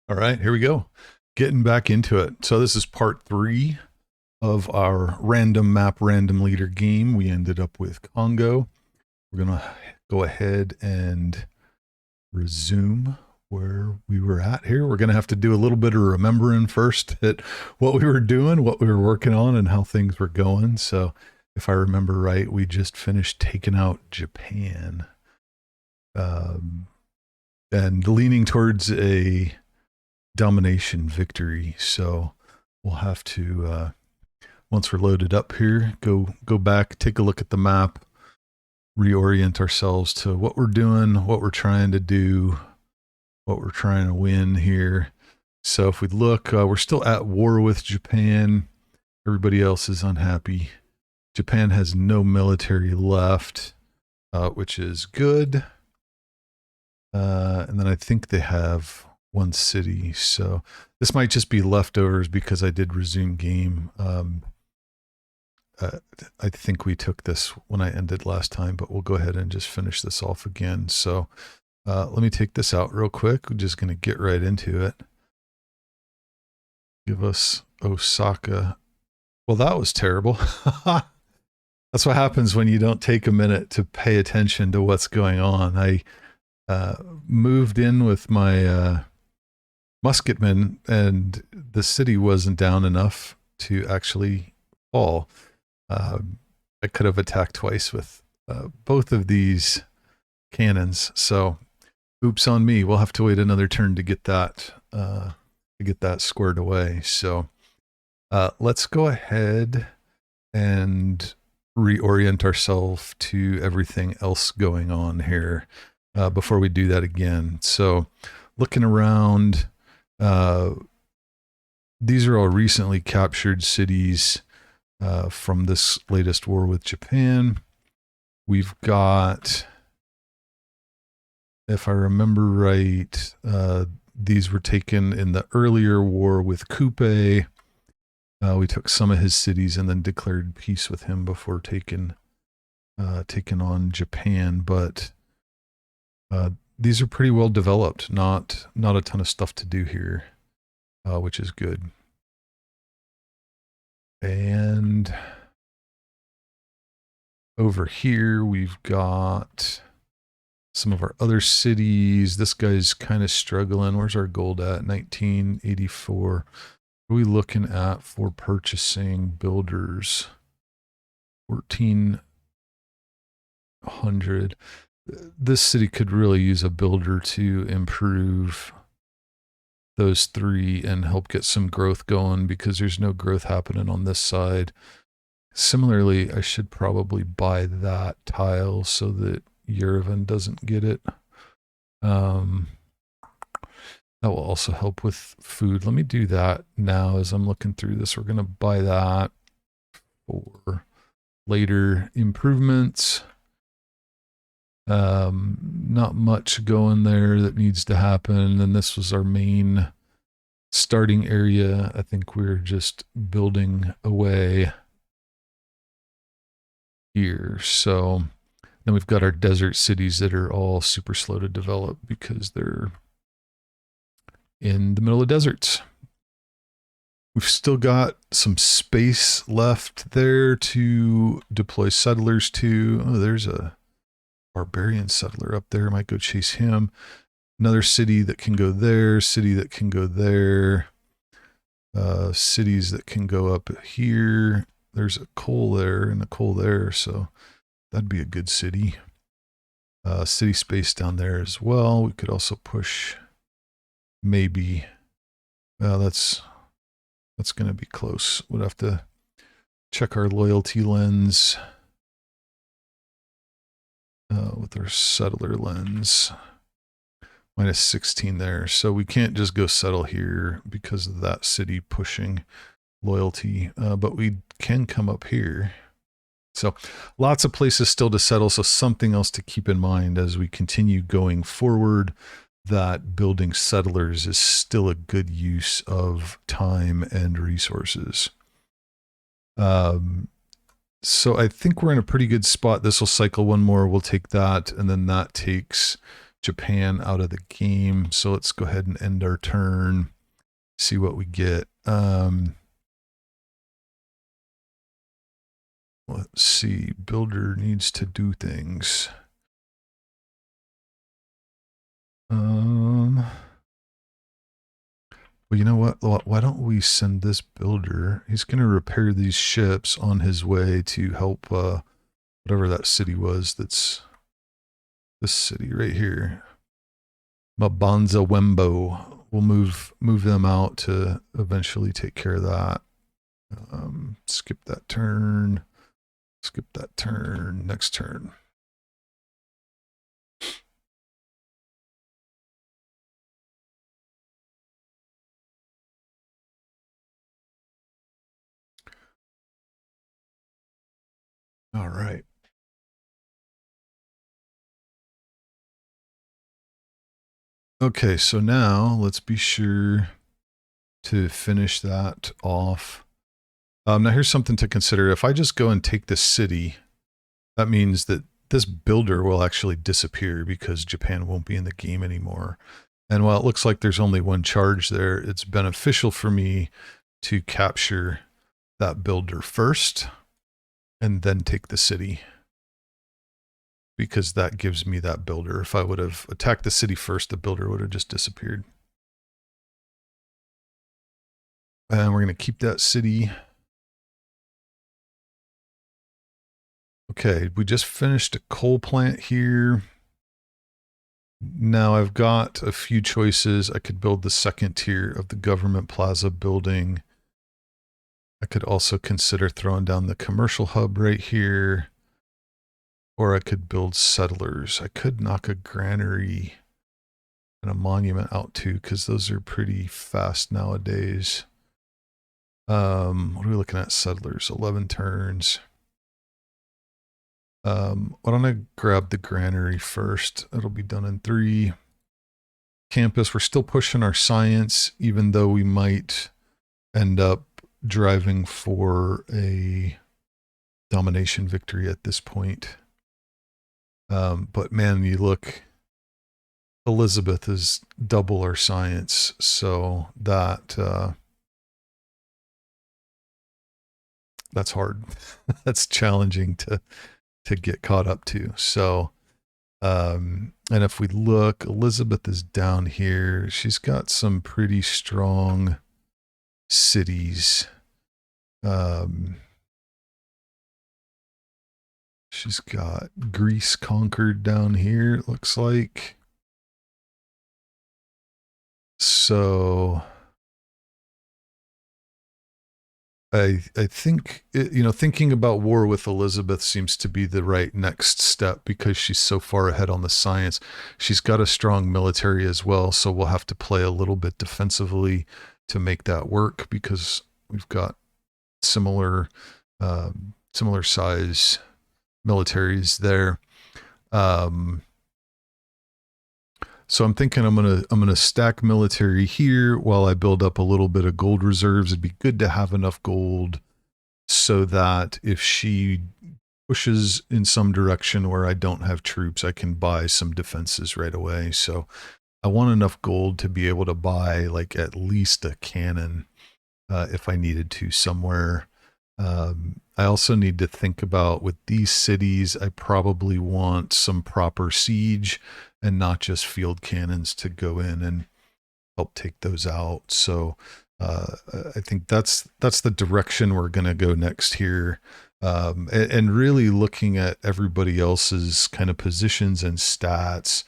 All right, here we go. Getting back into it. So this is part 3 of our random map, random leader game. We ended up with Congo. We're going to go ahead and resume where we were at here. We're going to have to do a little bit of remembering first at what we were doing, what we were working on, and how things were going. So if I remember right, we just finished taking out Japan. And leaning towards a domination victory. So we'll have to, once we're loaded up here, go back, take a look at the map, reorient ourselves to what we're doing, what we're trying to do, what we're trying to win here. So if we look, we're still at war with Japan. Everybody else is unhappy. Japan has no military left, which is good. And then I think they have one city. So this might just be leftovers because I did resume game. I think we took this when I ended last time, but we'll go ahead and just finish this off again. So let me take this out real quick. We're just going to get right into it. Give us Osaka. Well, that was terrible. That's what happens when you don't take a minute to pay attention to what's going on. I moved in with my musketmen, and the city wasn't down enough to actually fall. I could have attacked twice with both of these cannons, so oops on me. We'll have to wait another turn to get that squared away. So let's go ahead and reorient ourselves to everything else going on here before we do that again. So looking around, these are all recently captured cities from this latest war with Japan. We've got, if I remember right, these were taken in the earlier war with Kupe. We took some of his cities and then declared peace with him before taking on Japan. But these are pretty well developed. Not a ton of stuff to do here, which is good. And over here we've got some of our other cities. This guy's kind of struggling. Where's our gold at? 1984. What are we looking at for purchasing builders? 1400. This city could really use a builder to improve those three and help get some growth going, because there's no growth happening on this side. Similarly, I should probably buy that tile so that Yerevan doesn't get it. That will also help with food. Let me do that now as I'm looking through this. We're going to buy that for later improvements. Not much going there that needs to happen. And this was our main starting area. I think we're just building away here. So then we've got our desert cities that are all super slow to develop because they're in the middle of deserts. We've still got some space left there to deploy settlers to. Oh, there's a barbarian settler up there. Might go chase him. Another city that can go there, city that can go there, cities that can go up here. There's a coal there and a coal there, so that'd be a good city. City space down there as well. We could also push maybe. That's going to be close. We'd have to check our loyalty lens with our settler lens. Minus 16 there. So we can't just go settle here because of that city pushing loyalty, but we can come up here. So lots of places still to settle. So something else to keep in mind as we continue going forward, that building settlers is still a good use of time and resources. So I think we're in a pretty good spot. This will cycle one more. We'll take that, and then that takes Japan out of the game. So let's go ahead and end our turn. See what we get. Let's see. Builder needs to do things. Well, you know what? Why don't we send this builder? He's going to repair these ships on his way to help whatever that city was. That's this city right here. Mvemba. We'll move them out to eventually take care of that. Skip that turn. Skip that turn. Next turn. All right. Okay, so now let's be sure to finish that off. Now here's something to consider. If I just go and take this city, that means that this builder will actually disappear because Japan won't be in the game anymore. And while it looks like there's only one charge there, it's beneficial for me to capture that builder first and then take the city, because that gives me that builder. If I would have attacked the city first, the builder would have just disappeared. And we're going to keep that city. Okay, we just finished a coal plant here. Now I've got a few choices. I could build the second tier of the government plaza building. I could also consider throwing down the commercial hub right here. Or I could build settlers. I could knock a granary and a monument out too, because those are pretty fast nowadays. What are we looking at? Settlers, 11 turns. Why don't I grab the granary first? It'll be done in 3. Campus, we're still pushing our science, even though we might end up driving for a domination victory at this point. But man, you look, Elizabeth is double our science, so that that's hard. That's challenging to get caught up to. So, and if we look, Elizabeth is down here. She's got some pretty strong cities. She's got Greece conquered down here, it looks like. So I think, thinking about war with Elizabeth seems to be the right next step, because she's so far ahead on the science. She's got a strong military as well, so we'll have to play a little bit defensively to make that work, because we've got similar size militaries there. So I'm thinking I'm gonna stack military here while I build up a little bit of gold reserves. It'd be good to have enough gold so that if she pushes in some direction where I don't have troops, I can buy some defenses right away. So I want enough gold to be able to buy like at least a cannon if I needed to somewhere. I also need to think about, with these cities, I probably want some proper siege and not just field cannons to go in and help take those out. So I think that's the direction we're going to go next here. And really looking at everybody else's kind of positions and stats,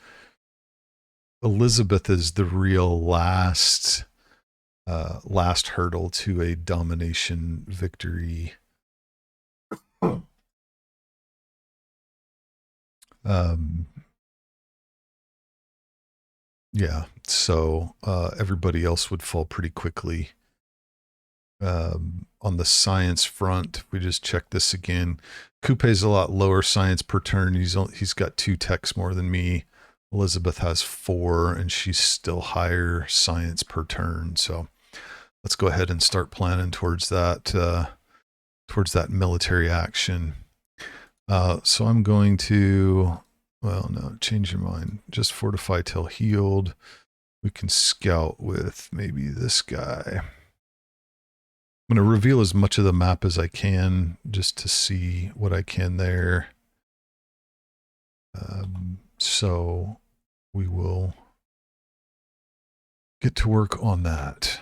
Elizabeth is the real last hurdle to a domination victory. Yeah, so everybody else would fall pretty quickly. On the science front, we just check this again. Coupe's a lot lower science per turn. He's got 2 techs more than me. Elizabeth has 4, and she's still higher science per turn. So let's go ahead and start planning towards that military action. So I'm going to Well, no, change your mind. Just fortify till healed. We can scout with maybe this guy. I'm going to reveal as much of the map as I can just to see what I can there. So we will get to work on that.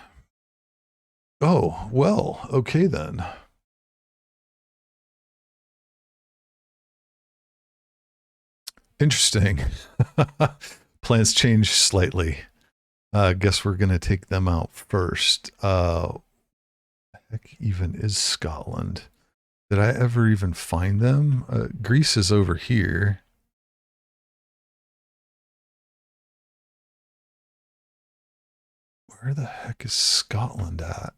Oh, well, okay then. Interesting. Plans change slightly. Guess we're going to take them out first. Heck even is Scotland? Did I ever even find them? Greece is over here. Where the heck is Scotland at?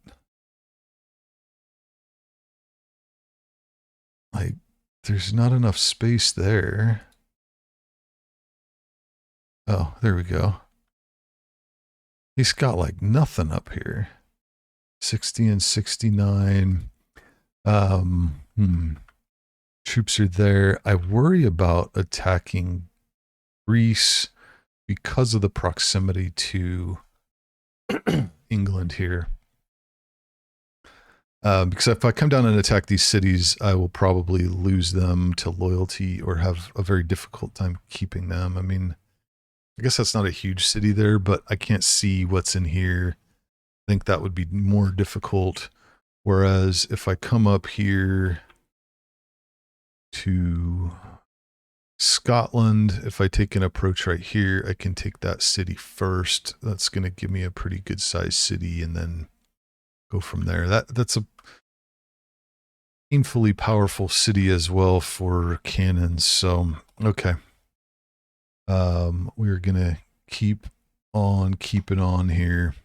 Like, there's not enough space there. Oh, there we go. He's got like nothing up here. 60 and 69. Troops are there. I worry about attacking Greece because of the proximity to England here. Because if I come down and attack these cities, I will probably lose them to loyalty or have a very difficult time keeping them. I mean, I guess that's not a huge city there, but I can't see what's in here. I think that would be more difficult. Whereas if I come up here to Scotland, if I take an approach right here, I can take that city first. That's going to give me a pretty good sized city and then go from there. That's a painfully powerful city as well for cannons. So, okay. We're going to keep on keeping on here.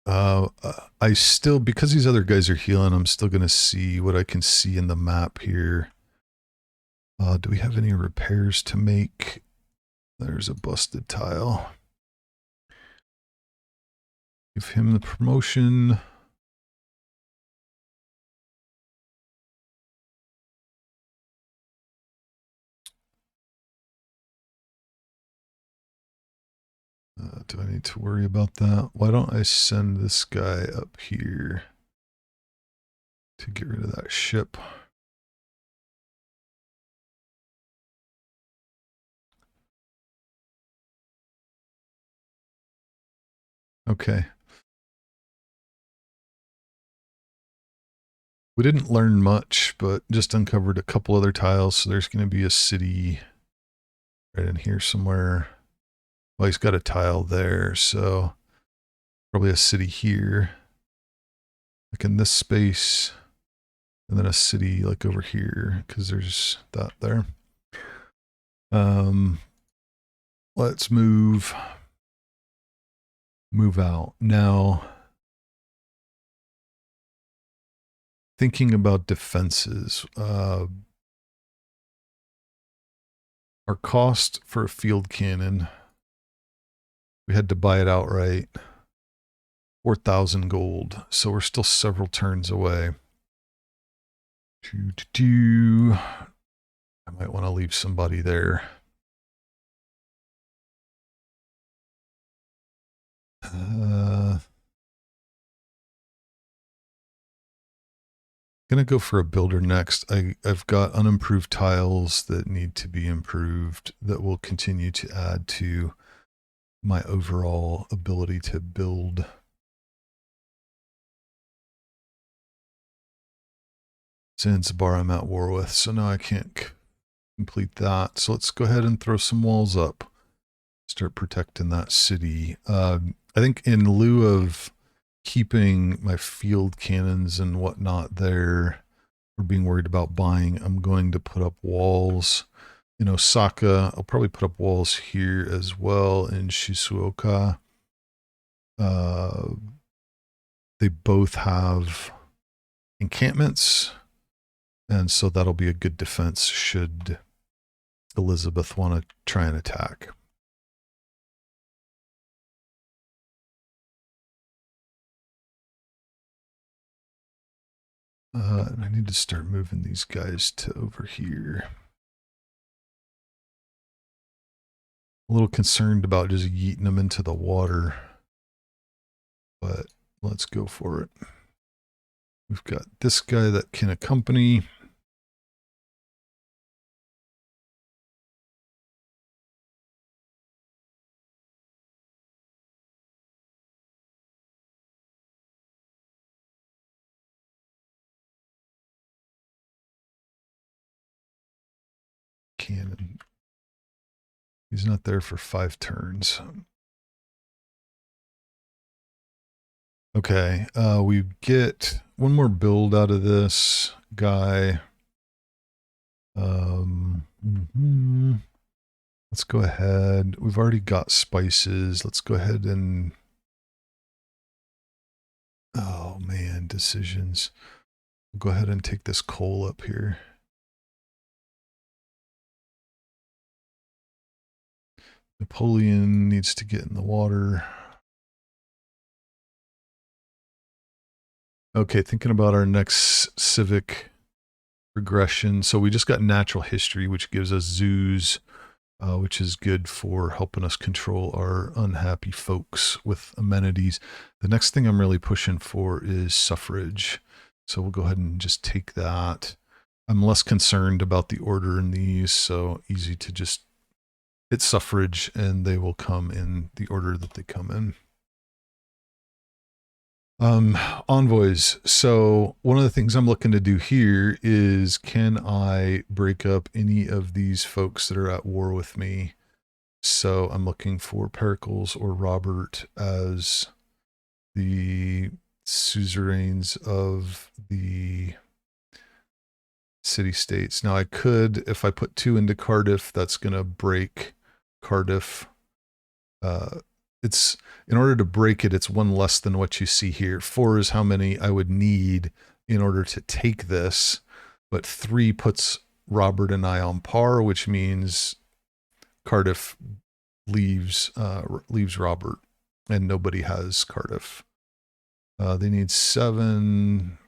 I still, because these other guys are healing, I'm still going to see what I can see in the map here. Do we have any repairs to make? There's a busted tile. Give him the promotion. Do I need to worry about that? Why don't I send this guy up here to get rid of that ship? Okay. We didn't learn much, but just uncovered a couple other tiles. So there's going to be a city right in here somewhere. Well, he's got a tile there, so probably a city here. Like in this space. And then a city like over here, because there's that there. Let's move out. Now, thinking about defenses, our cost for a field cannon, we had to buy it outright, 4,000 gold. So we're still several turns away. I might want to leave somebody there. Gonna go for a builder next. I've got unimproved tiles that need to be improved that will continue to add to my overall ability to build. Zanzibar I'm at war with, so now I can't complete that. So let's go ahead and throw some walls up. Start protecting that city. I think in lieu of keeping my field cannons and whatnot there, or being worried about buying, I'm going to put up walls in Osaka. I'll probably put up walls here as well in Shizuoka. They both have encampments, and so that'll be a good defense should Elizabeth want to try and attack. And I need to start moving these guys to over here. A little concerned about just yeeting them into the water, but let's go for it. We've got this guy that can accompany. Cannon. He's not there for 5 turns. Okay, we get one more build out of this guy. Let's go ahead. We've already got spices. Let's go ahead and... Oh man, decisions. We'll go ahead and take this coal up here. Napoleon needs to get in the water. Okay, thinking about our next civic progression. So we just got natural history, which gives us zoos, which is good for helping us control our unhappy folks with amenities. The next thing I'm really pushing for is suffrage. So we'll go ahead and just take that. I'm less concerned about the order in these, so easy to just hit suffrage and they will come in the order that they come in. Envoys. So one of the things I'm looking to do here is, can I break up any of these folks that are at war with me? So I'm looking for Pericles or Robert as the suzerains of the city-states. Now I could, if I put 2 into Cardiff, that's going to break Cardiff. It's, in order to break it, it's 1 less than what you see here. 4 is how many I would need in order to take this, but 3 puts Robert and I on par, which means Cardiff leaves Robert, and nobody has Cardiff. They need 7.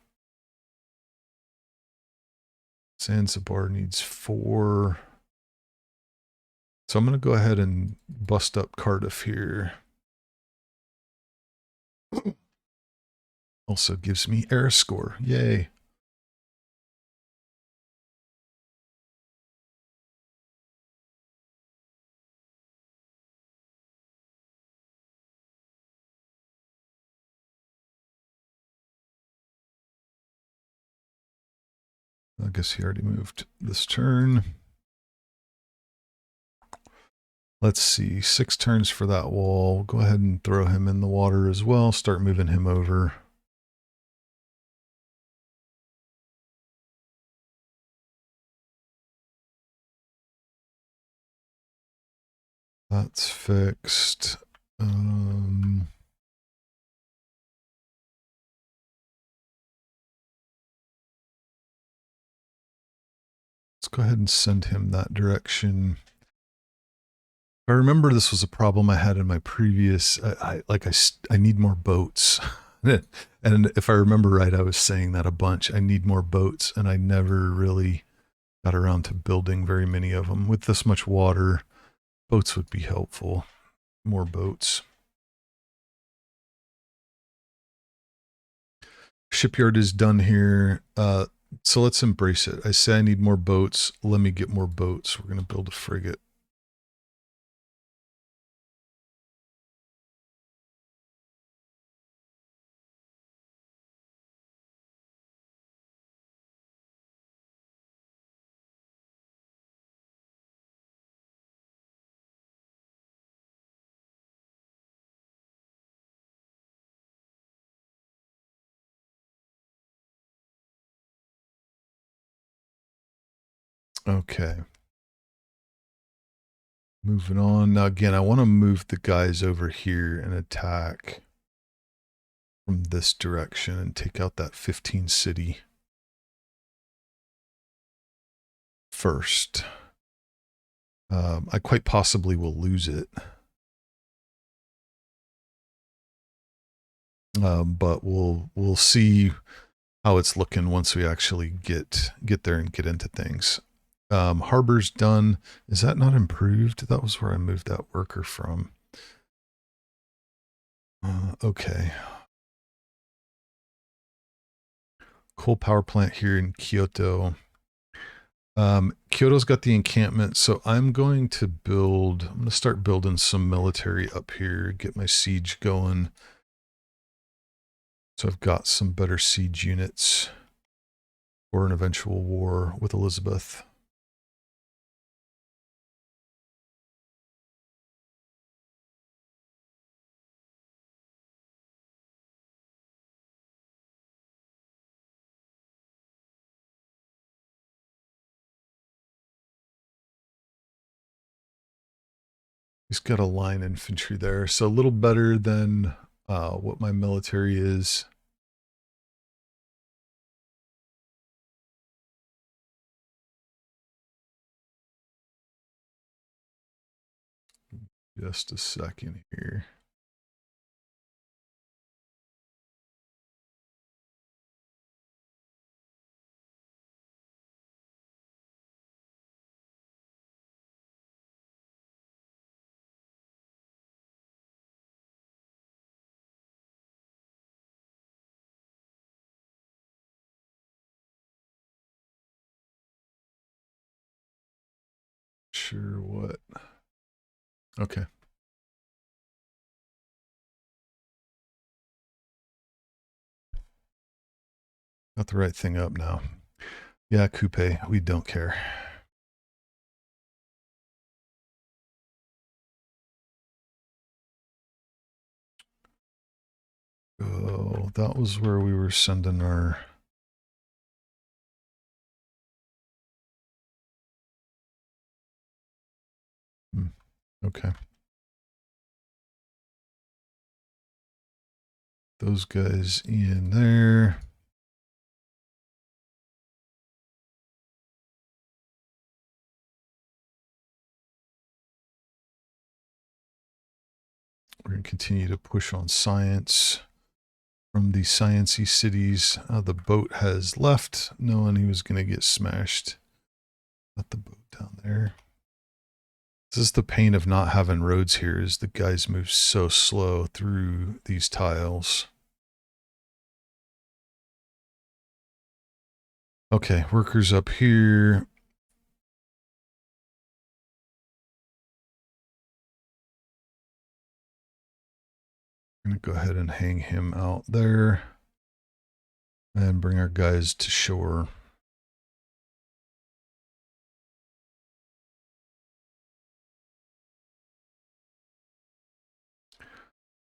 Zanzibar needs 4. So I'm going to go ahead and bust up Cardiff here. Also gives me air score. Yay. I guess he already moved this turn. Let's see, 6 turns for that wall. We'll go ahead and throw him in the water as well. Start moving him over. That's fixed. Let's go ahead and send him that direction. I remember this was a problem I had in my previous, I need more boats. And if I remember right, I was saying that a bunch. I need more boats, and I never really got around to building very many of them. With this much water, boats would be helpful. More boats. Shipyard is done here. So let's embrace it. I say I need more boats. Let me get more boats. We're going to build a frigate. Okay. Moving on. Now, again, I want to move the guys over here and attack from this direction and take out that 15 city first. I quite possibly will lose it. But we'll see how it's looking once we actually get there and get into things. Harbor's done. Is that not improved? That was where I moved that worker from. Okay. Coal power plant here in Kyoto. Kyoto's got the encampment, so I'm going to start building some military up here, get my siege going. So I've got some better siege units for an eventual war with Elizabeth. He's got a line infantry there, so a little better than what my military is. Just a second here. Sure, what? Okay. Got the right thing up now. Yeah, coupe, we don't care. Oh, that was where we were sending our... Okay. Those guys in there. We're going to continue to push on science from the sciencey cities. The boat has left, knowing he was going to get smashed. Got the boat down there. This is the pain of not having roads here, is the guys move so slow through these tiles. Okay, workers up here. I'm going to go ahead and hang him out there and bring our guys to shore.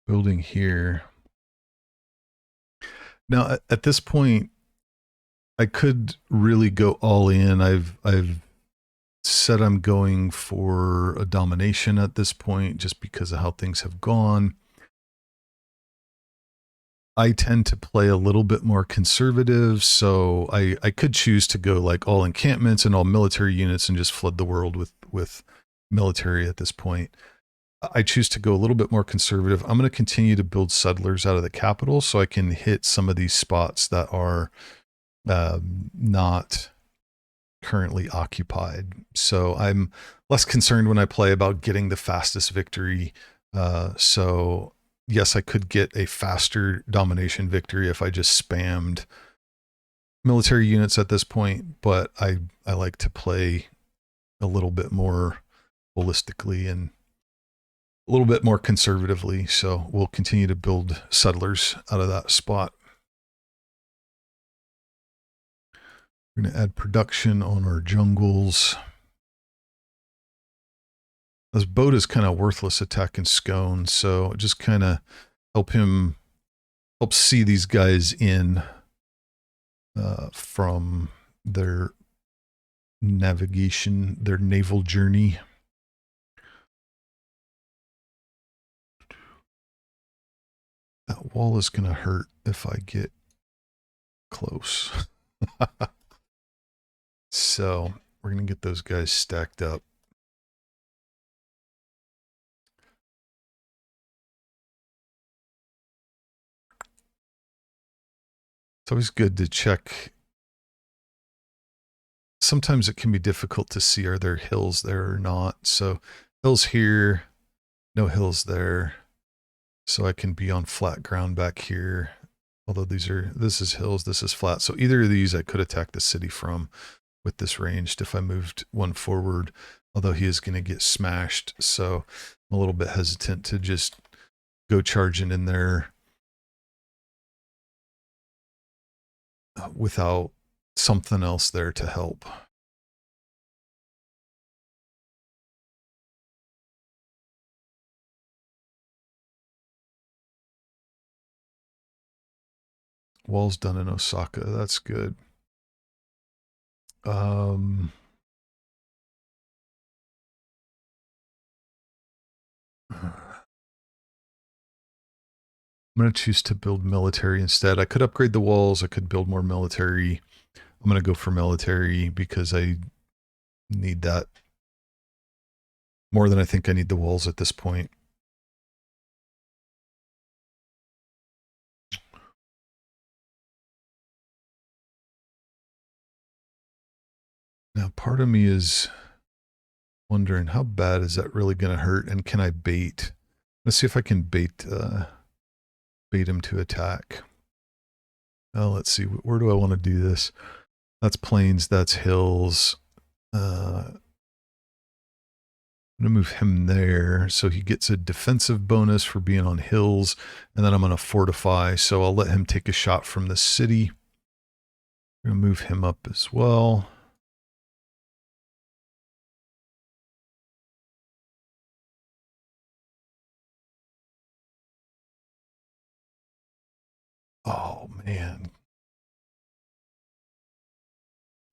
Building here. Now, at this point, I could really go all in. I've said I'm going for a domination at this point just because of how things have gone. I tend to play a little bit more conservative, so I could choose to go like all encampments and all military units and just flood the world with military at this point. I choose to go a little bit more conservative. I'm going to continue to build settlers out of the capital so I can hit some of these spots that are not currently occupied. So I'm less concerned when I play about getting the fastest victory. So yes, I could get a faster domination victory if I just spammed military units at this point, but I like to play a little bit more holistically and a little bit more conservatively. So we'll continue to build settlers out of that spot. We're going to add production on our jungles. This boat is kind of worthless attacking Scone, so just kind of help see these guys in from their navigation, their naval journey. That wall is going to hurt if I get close. So we're going to get those guys stacked up. It's always good to check. Sometimes it can be difficult to see, are there hills there or not? So hills here, no hills there. So I can be on flat ground back here. Although this is hills, this is flat. So either of these I could attack the city from with this ranged if I moved one forward, although he is going to get smashed. So I'm a little bit hesitant to just go charging in there without something else there to help. Wall's done in Osaka. That's good. I'm going to choose to build military instead. I could upgrade the walls. I could build more military. I'm going to go for military because I need that more than I think I need the walls at this point. Now, part of me is wondering how bad is that really going to hurt, and can I bait? Let's see if I can bait him to attack. Oh, let's see. Where do I want to do this? That's plains. That's hills. I'm going to move him there so he gets a defensive bonus for being on hills, and then I'm going to fortify. So I'll let him take a shot from the city. I'm going to move him up as well. Oh, man.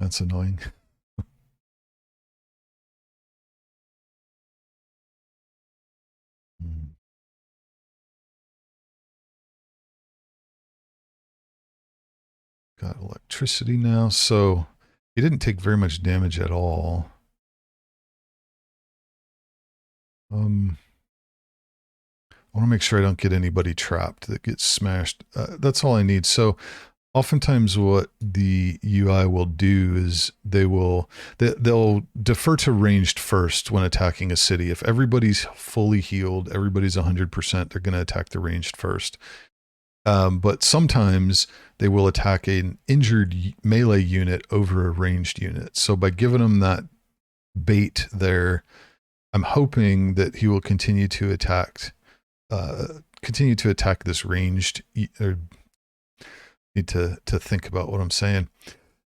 That's annoying. Got electricity now, so he didn't take very much damage at all. I want to make sure I don't get anybody trapped that gets smashed. That's all I need. So oftentimes what the UI will do is they'll defer to ranged first when attacking a city. If everybody's fully healed, everybody's 100%, they're going to attack the ranged first. But sometimes they will attack an injured melee unit over a ranged unit. So by giving them that bait there, I'm hoping that he will continue to attack this ranged. Or need to think about what I'm saying.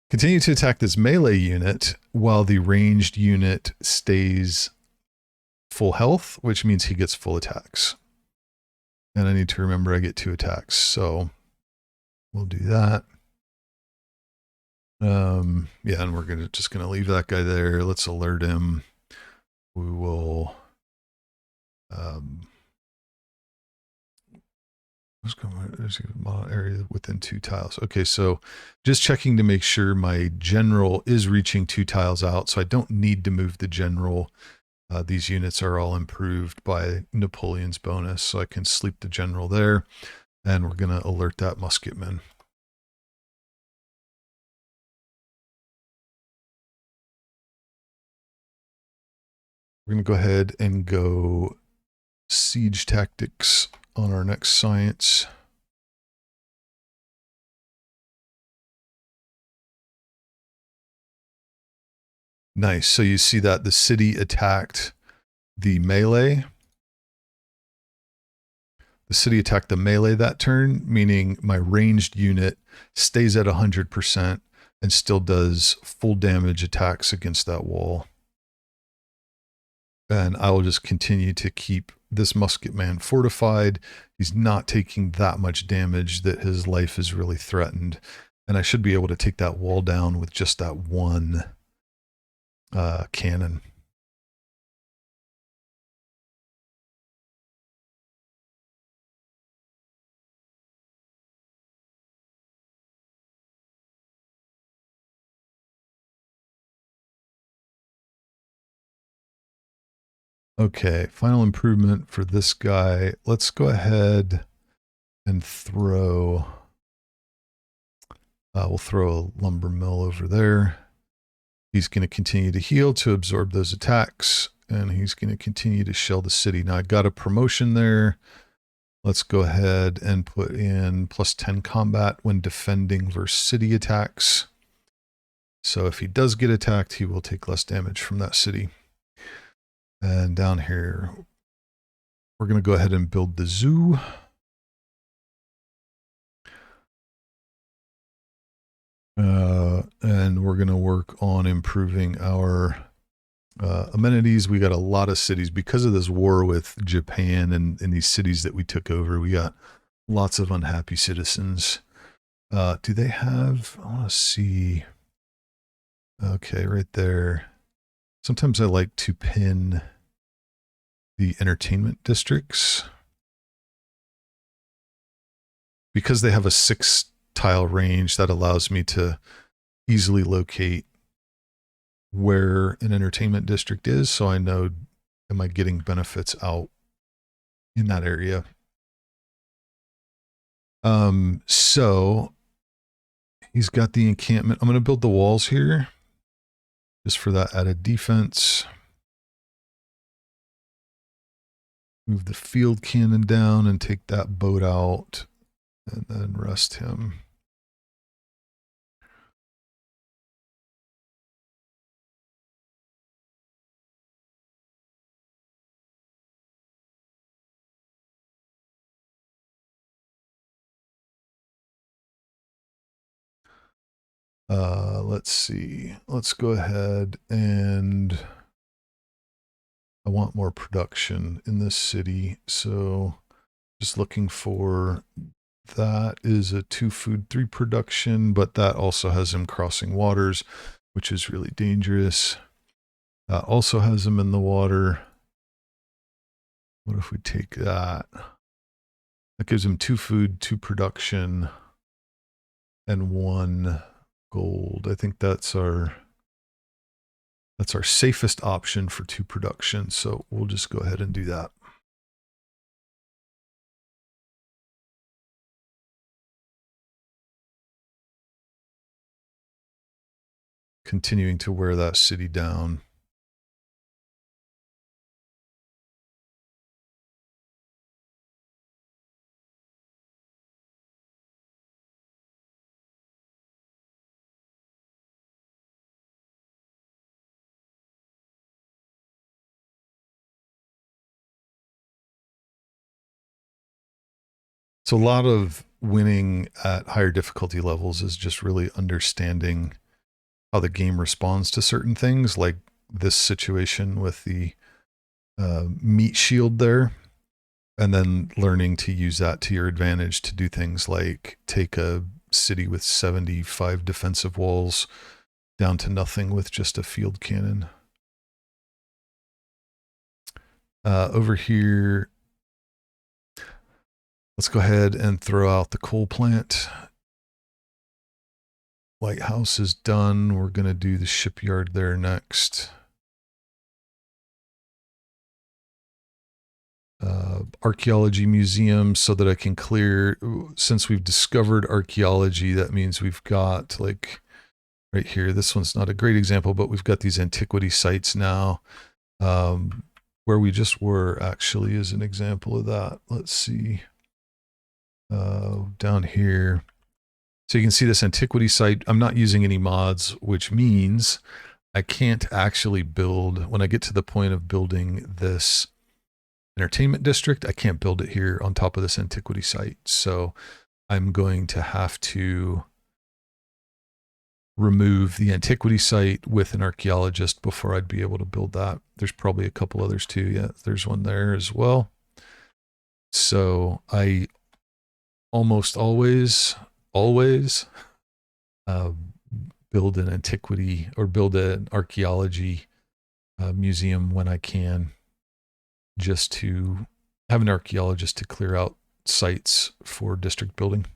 Continue to attack this melee unit while the ranged unit stays full health, which means he gets full attacks. And I need to remember I get 2 attacks, so we'll do that. Yeah, and we're just gonna leave that guy there. Let's alert him. We will let's go. There's a model area within 2 tiles. Okay, so just checking to make sure my general is reaching 2 tiles out, so I don't need to move the general. These units are all improved by Napoleon's bonus, so I can sleep the general there, and we're going to alert that musketman. We're going to go ahead and go siege tactics on our next science. Nice. So you see that the city attacked the melee. The city attacked the melee that turn, meaning my ranged unit stays at 100% and still does full damage attacks against that wall. And I will just continue to keep this musketman fortified. He's not taking that much damage that his life is really threatened. And I should be able to take that wall down with just that one cannon. Okay, final improvement for this guy. Let's go ahead and throw We'll throw a lumber mill over there. He's going to continue to heal to absorb those attacks, and he's going to continue to shell the city. Now I got a promotion there. Let's go ahead and put in +10 combat when defending versus city attacks. So if he does get attacked, he will take less damage from that city. And down here, we're going to go ahead and build the zoo. And we're going to work on improving our amenities. We got a lot of cities because of this war with Japan and these cities that we took over. We got lots of unhappy citizens. Do they have, I want to see. Okay, right there. Sometimes I like to pin the entertainment districts because they have a 6-tile range that allows me to easily locate where an entertainment district is, so I know, am I getting benefits out in that area. So he's got the encampment. I'm going to build the walls here just for that added defense. Move the field cannon down and take that boat out and then rest him. Let's see. Let's go ahead and I want more production in this city. So just looking for, that is a 2 food, 3 production, but that also has him crossing waters, which is really dangerous. That also has him in the water. What if we take that? That gives him 2 food, 2 production, and 1 gold. I think that's our safest option for 2 production. So we'll just go ahead and do that. Continuing to wear that city down. So a lot of winning at higher difficulty levels is just really understanding how the game responds to certain things, like this situation with the meat shield there, and then learning to use that to your advantage to do things like take a city with 75 defensive walls down to nothing with just a field cannon. Over here, let's go ahead and throw out the coal plant. Lighthouse is done. We're going to do the shipyard there next. Archaeology museum so that I can clear, since we've discovered archaeology, that means we've got like right here, this one's not a great example, but we've got these antiquity sites now. Where we just were actually is an example of that. Let's see. Down here. So you can see this antiquity site. I'm not using any mods, which means I can't actually build, when I get to the point of building this entertainment district, I can't build it here on top of this antiquity site. So I'm going to have to remove the antiquity site with an archaeologist before I'd be able to build that. There's probably a couple others too. Yeah, there's one there as well. So I almost always build an antiquity or build an archaeology museum when I can, just to have an archaeologist to clear out sites for district building.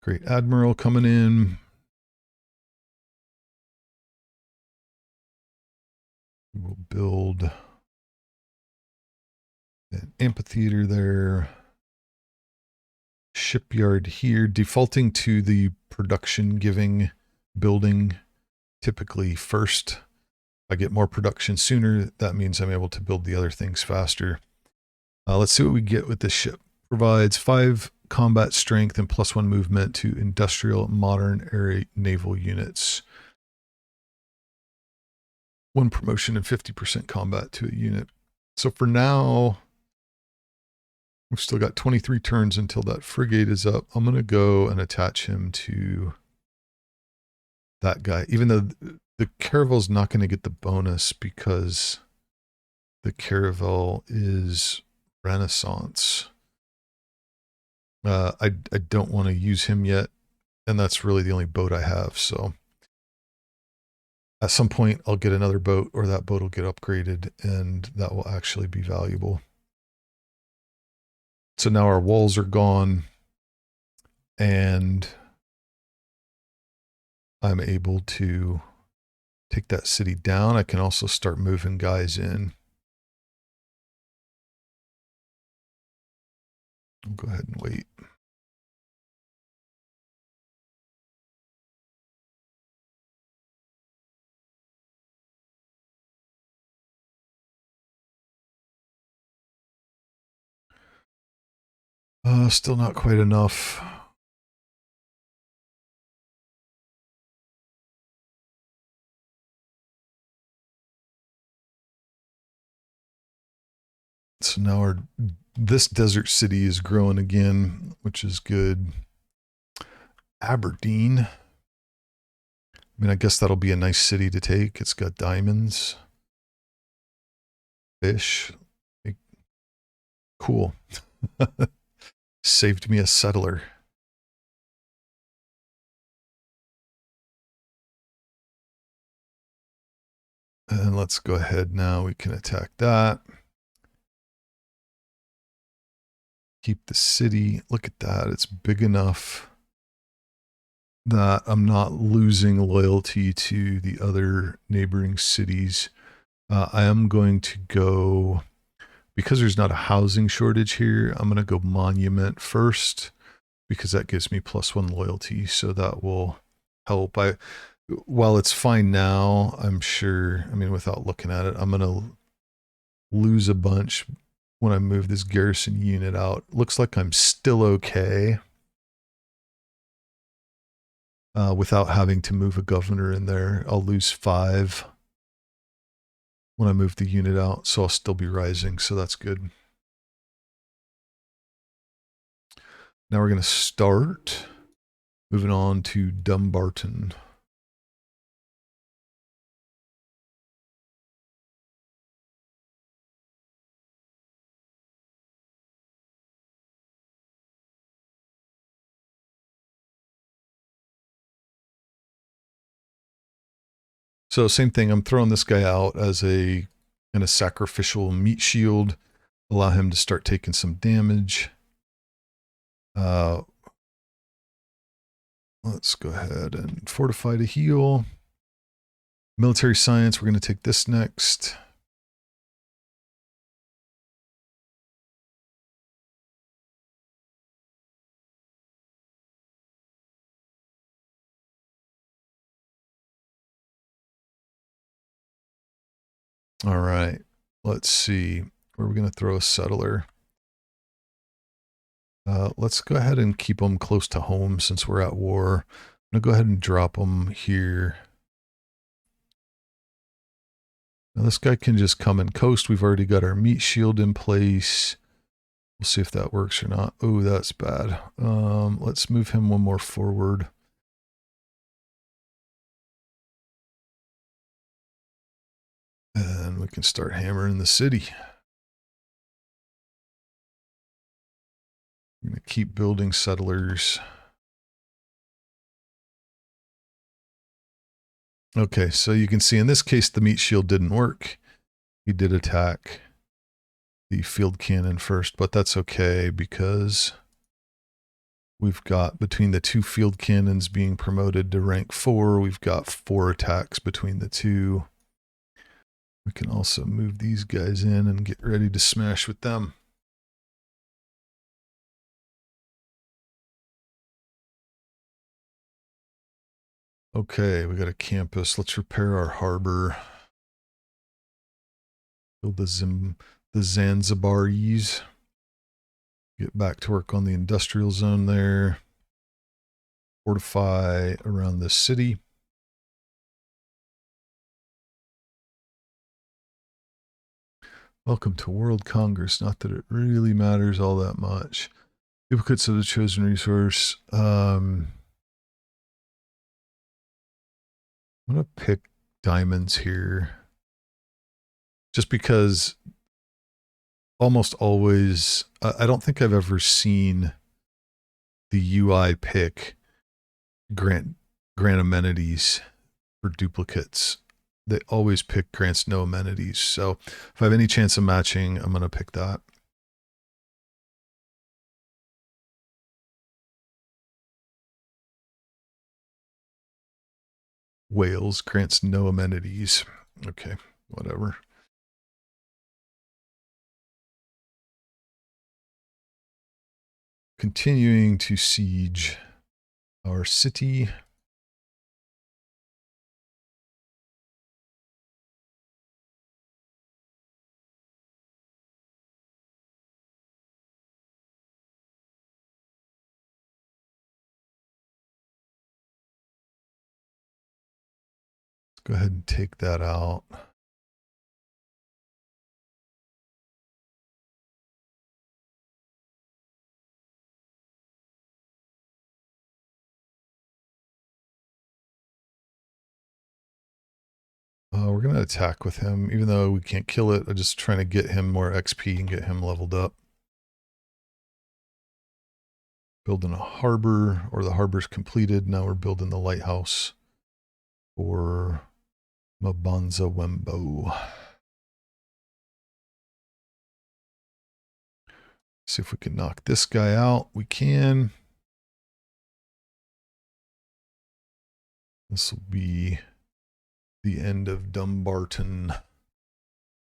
Great Admiral coming in. We will build an amphitheater there. Shipyard here, defaulting to the production giving building typically first. I get more production sooner. That means I'm able to build the other things faster. Let's see what we get with this ship. Provides 5 combat strength and +1 movement to industrial modern area naval units. 1 promotion and 50% combat to a unit. So for now, we've still got 23 turns until that frigate is up. I'm going to go and attach him to that guy, even though the Caravel's not going to get the bonus because the Caravel is Renaissance. I don't want to use him yet, and that's really the only boat I have, so at some point I'll get another boat, or that boat will get upgraded, and that will actually be valuable. So now our walls are gone, and I'm able to take that city down. I can also start moving guys in. I'll go ahead and wait. Still not quite enough. So now this desert city is growing again, which is good. Aberdeen. I mean, I guess that'll be a nice city to take. It's got diamonds. Fish. Cool. Saved me a settler. And let's go ahead now. We can attack that. Keep the city. Look at that. It's big enough that I'm not losing loyalty to the other neighboring cities. I am going to go, because there's not a housing shortage here, I'm going to go monument first because that gives me +1 loyalty. So that will help. While it's fine now, I'm sure, I mean, without looking at it, I'm going to lose a bunch when I move this garrison unit out. Looks like I'm still okay without having to move a governor in there. I'll lose 5 when I move the unit out, so I'll still be rising, so that's good. Now we're going to start moving on to Dumbarton. So same thing, I'm throwing this guy out as a kind of sacrificial meat shield, allow him to start taking some damage. Let's go ahead and fortify to heal. Military science, we're going to take this next. All right, let's see. Where are we going to throw a settler? Let's go ahead and keep them close to home since we're at war. I'm going to go ahead and drop them here. Now this guy can just come and coast. We've already got our meat shield in place. We'll see if that works or not. Oh, that's bad. Let's move him one more forward. And we can start hammering the city. I'm going to keep building settlers. Okay, so you can see in this case the meat shield didn't work. He did attack the field cannon first, but that's okay because we've got, between the 2 field cannons being promoted to rank 4, we've got 4 attacks between the 2. We can also move these guys in and get ready to smash with them. Okay, we got a campus. Let's repair our harbor. Build the Zanzibaris. Get back to work on the industrial zone there. Fortify around this city. Welcome to World Congress. Not that it really matters all that much. Duplicates of the chosen resource. I'm going to pick diamonds here. Just because almost always, I don't think I've ever seen the UI pick grant amenities for duplicates. They always pick grants no amenities. So if I have any chance of matching, I'm going to pick that. Wales grants no amenities. Okay, whatever. Continuing to siege our city. Let's go ahead and take that out. We're going to attack with him, even though we can't kill it. I'm just trying to get him more XP and get him leveled up. Building a harbor, or the harbor's completed. Now we're building the lighthouse for Mvemba. See if we can knock this guy out. We can. This will be the end of Dumbarton. I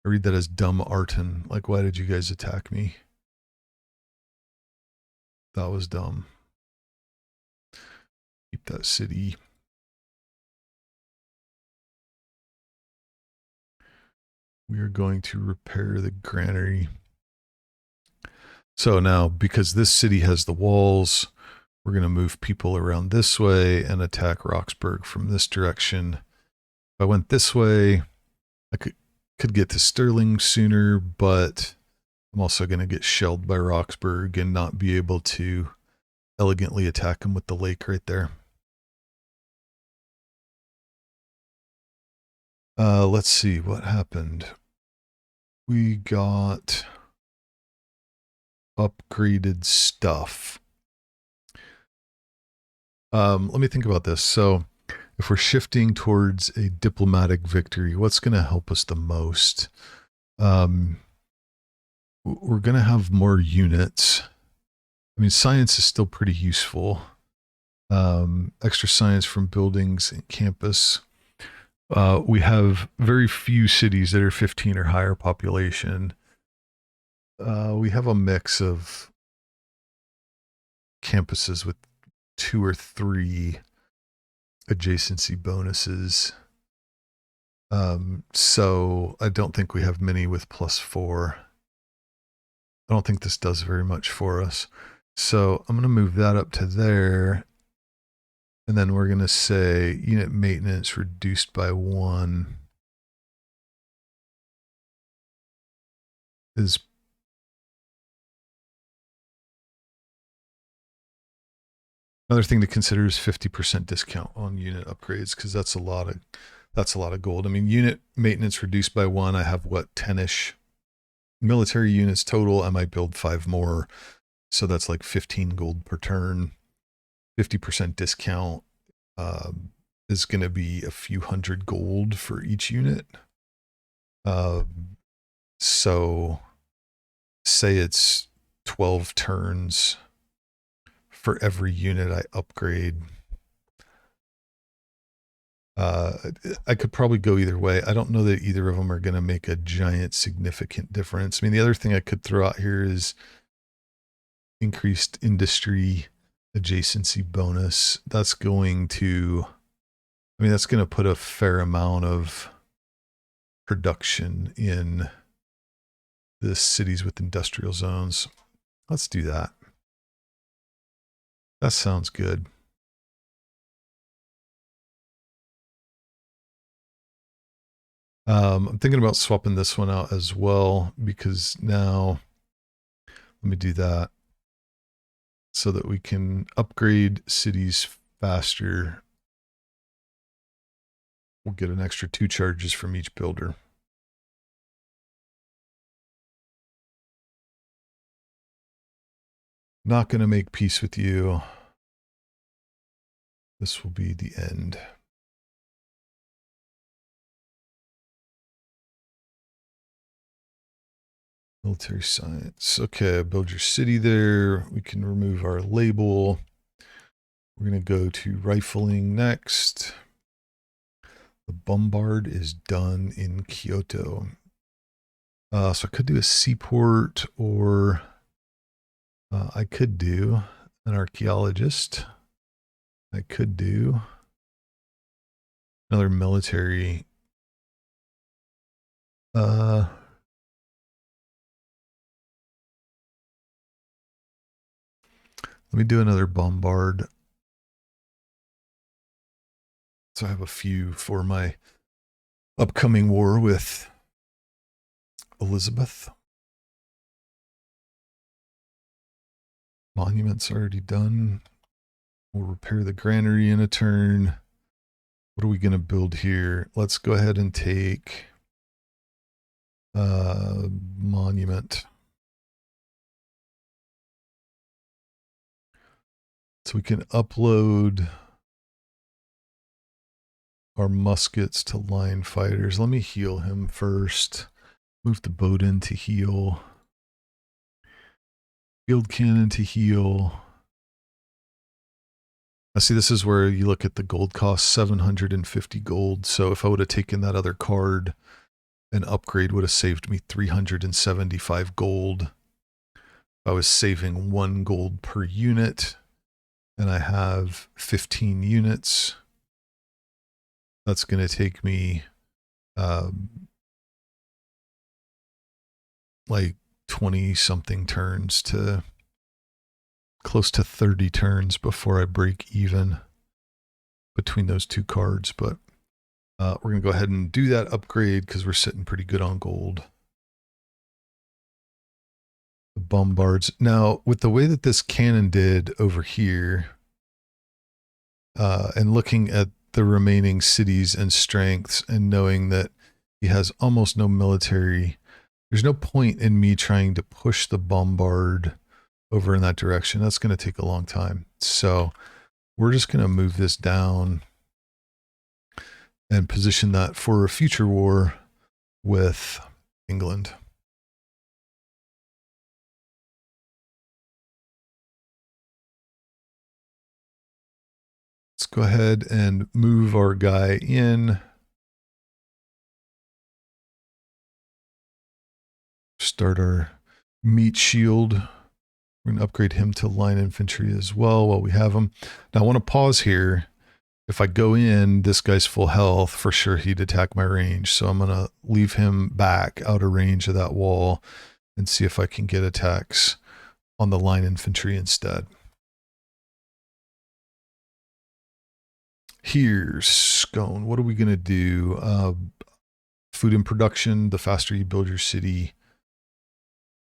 read that as Dumbarton. Like, why did you guys attack me? That was dumb. Keep that city. We are going to repair the granary. So now, because this city has the walls, we're going to move people around this way and attack Roxburgh from this direction. If I went this way, I could get to Sterling sooner, but I'm also going to get shelled by Roxburgh and not be able to elegantly attack him with the lake right there. Let's see what happened. We got upgraded stuff. Let me think about this. So if we're shifting towards a diplomatic victory, what's going to help us the most? We're going to have more units. I mean, science is still pretty useful. Extra science from buildings and campus. We have very few cities that are 15 or higher population. We have a mix of campuses with 2 or 3 adjacency bonuses. So I don't think we have many with +4. I don't think this does very much for us. So I'm going to move that up to there. And then we're going to say unit maintenance reduced by 1 is another thing to consider is 50% discount on unit upgrades, because that's a lot of gold. I mean, unit maintenance reduced by 1, I have what, 10-ish military units total. I might build 5 more, so that's like 15 gold per turn. 50% discount is going to be a few hundred gold for each unit. So say it's 12 turns for every unit I upgrade. I could probably go either way. I don't know that either of them are going to make a giant significant difference. I mean, the other thing I could throw out here is increased industry adjacency bonus. That's going to, I mean, that's going to put a fair amount of production in the cities with industrial zones. Let's do that. That sounds good. I'm thinking about swapping this one out as well, because now, let me do that so that we can upgrade cities faster. We'll get an extra 2 charges from each builder. Not going to make peace with you. This will be the end. Military science. Okay, build your city there. We can remove our label. We're going to go to rifling next. The bombard is done in Kyoto. So I could do a seaport, or I could do an archaeologist. I could do another military. Let me do another bombard. So I have a few for my upcoming war with Elizabeth. Monument's already done. We'll repair the granary in a turn. What are we going to build here? Let's go ahead and take monument. So we can upload our muskets to line fighters. Let me heal him first. Move the boat in to heal. Field cannon to heal. I see this is where you look at the gold cost, 750 gold. So if I would have taken that other card, an upgrade would have saved me 375 gold. I was saving 1 gold per unit, and I have 15 units. That's going to take me like 20 something turns to close to 30 turns before I break even between those 2 cards. But we're going to go ahead and do that upgrade because we're sitting pretty good on gold. The bombards. Now, with the way that this cannon did over here, and looking at the remaining cities and strengths and knowing that he has almost no military, there's no point in me trying to push the bombard over in that direction. That's going to take a long time. So we're just going to move this down and position that for a future war with England. Let's go ahead and move our guy in. Start our meat shield. We're going to upgrade him to line infantry as well while we have him. Now I want to pause here. If I go in, this guy's full health, for sure he'd attack my range. So I'm going to leave him back out of range of that wall and see if I can get attacks on the line infantry instead. Here's Scone. What are we going to do? Food and production. The faster you build your city,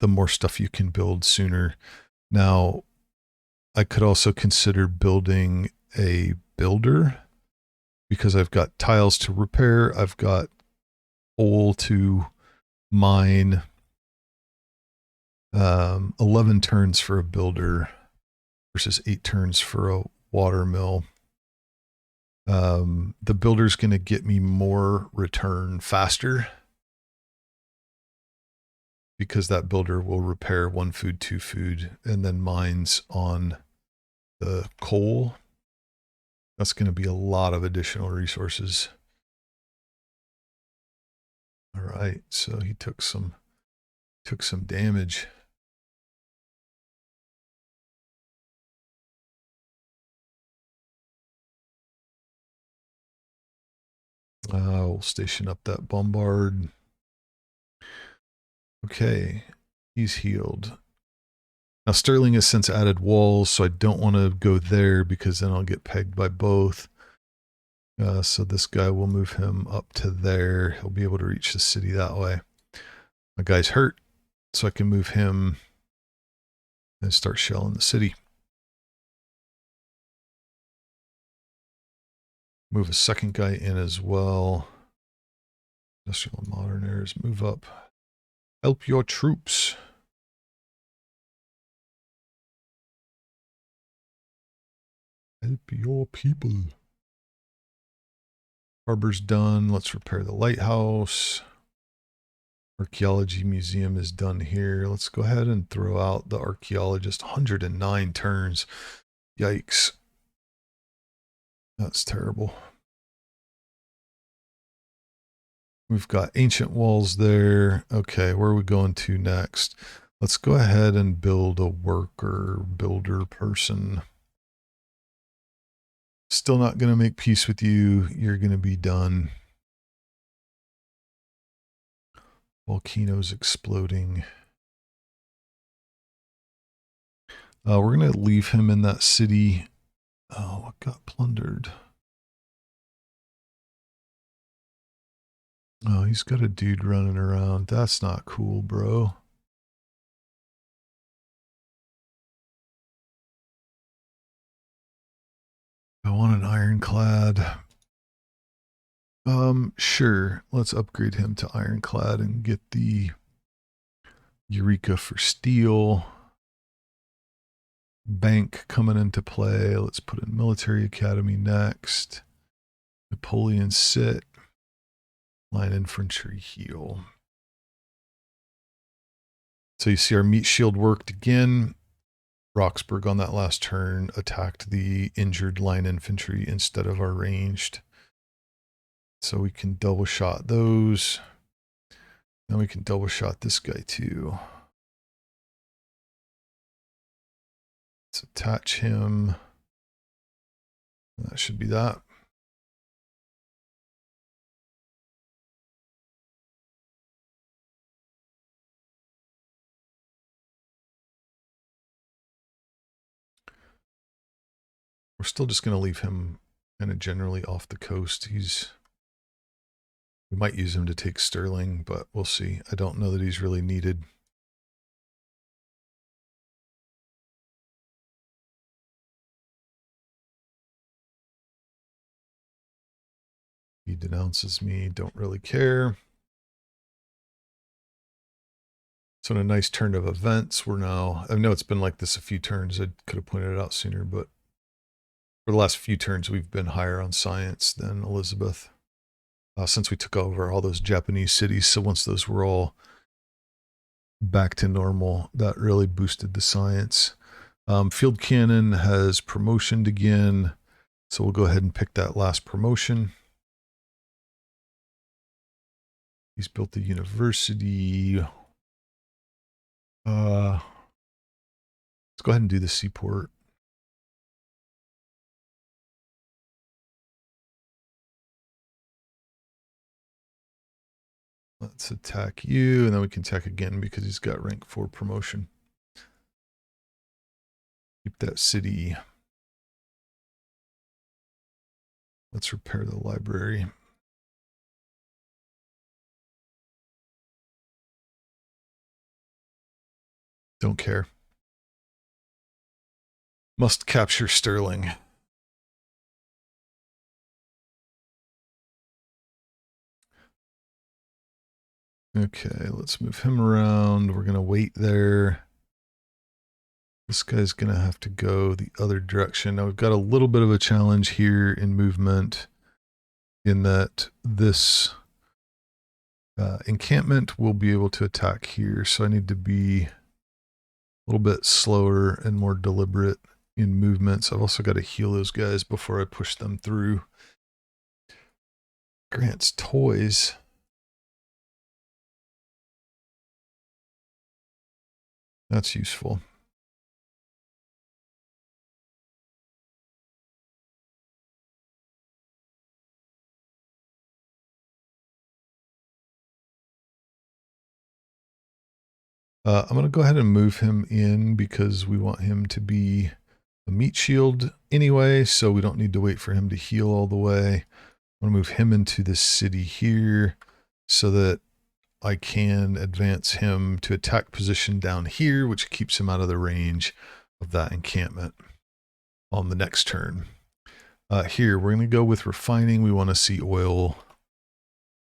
the more stuff you can build sooner. Now, I could also consider building a builder because I've got tiles to repair. I've got coal to mine. 11 turns for a builder versus 8 turns for a water mill. The builder's going to get me more return faster because that builder will repair 1 food, 2 food, and then mines on the coal. That's going to be a lot of additional resources. All right, so he took some damage. We'll station up that bombard. Okay, he's healed. Now Sterling has since added walls, so I don't want to go there because then I'll get pegged by both. So this guy will move him up to there. He'll be able to reach the city that way. My guy's hurt, so I can move him and start shelling the city. Move a second guy in as well. Industrial and modern eras, move up. Help your troops. Help your people. Harbor's done. Let's repair the lighthouse. Archaeology museum is done here. Let's go ahead and throw out the archaeologist. 109 turns. Yikes. That's terrible. We've got ancient walls there. Okay, where are we going to next? Let's go ahead and build a worker, builder person. Still not going to make peace with you. You're going to be done. Volcanoes exploding. We're going to leave him in that city. Oh, what got plundered? Oh, he's got a dude running around. That's not cool, bro. I want an ironclad. Sure. Let's upgrade him to ironclad and get the Eureka for steel. Bank coming into play. Let's put in military academy next. Napoleon sit. Line infantry heal. So you see our meat shield worked again. Roxburgh on that last turn attacked the injured line infantry instead of our ranged. So we can double shot those. Then we can double shot this guy too. Let's attach him. That should be that. We're still just going to leave him kind of generally off the coast. We might use him to take Sterling, but we'll see. I don't know that he's really needed. He denounces me, don't really care. So in a nice turn of events, we're now, I know it's been like this a few turns. I could have pointed it out sooner, but for the last few turns, we've been higher on science than Elizabeth. Since we took over all those Japanese cities. So once those were all back to normal, that really boosted the science. Field cannon has promotioned again. So we'll go ahead and pick that last promotion. He's built the university. Let's go ahead and do the seaport. Let's attack you, and then we can attack again because he's got rank 4 promotion. Keep that city. Let's repair the library. Don't care. Must capture Sterling. Okay, let's move him around. We're going to wait there. This guy's going to have to go the other direction. Now we've got a little bit of a challenge here in movement in that this encampment will be able to attack here. So I need to be a little bit slower and more deliberate in movements. I've also got to heal those guys before I push them through. Grants toys. That's useful. I'm going to go ahead and move him in because we want him to be a meat shield anyway, so we don't need to wait for him to heal all the way. I'm going to move him into this city here so that I can advance him to attack position down here, which keeps him out of the range of that encampment on the next turn. Here, we're going to go with refining. We want to see oil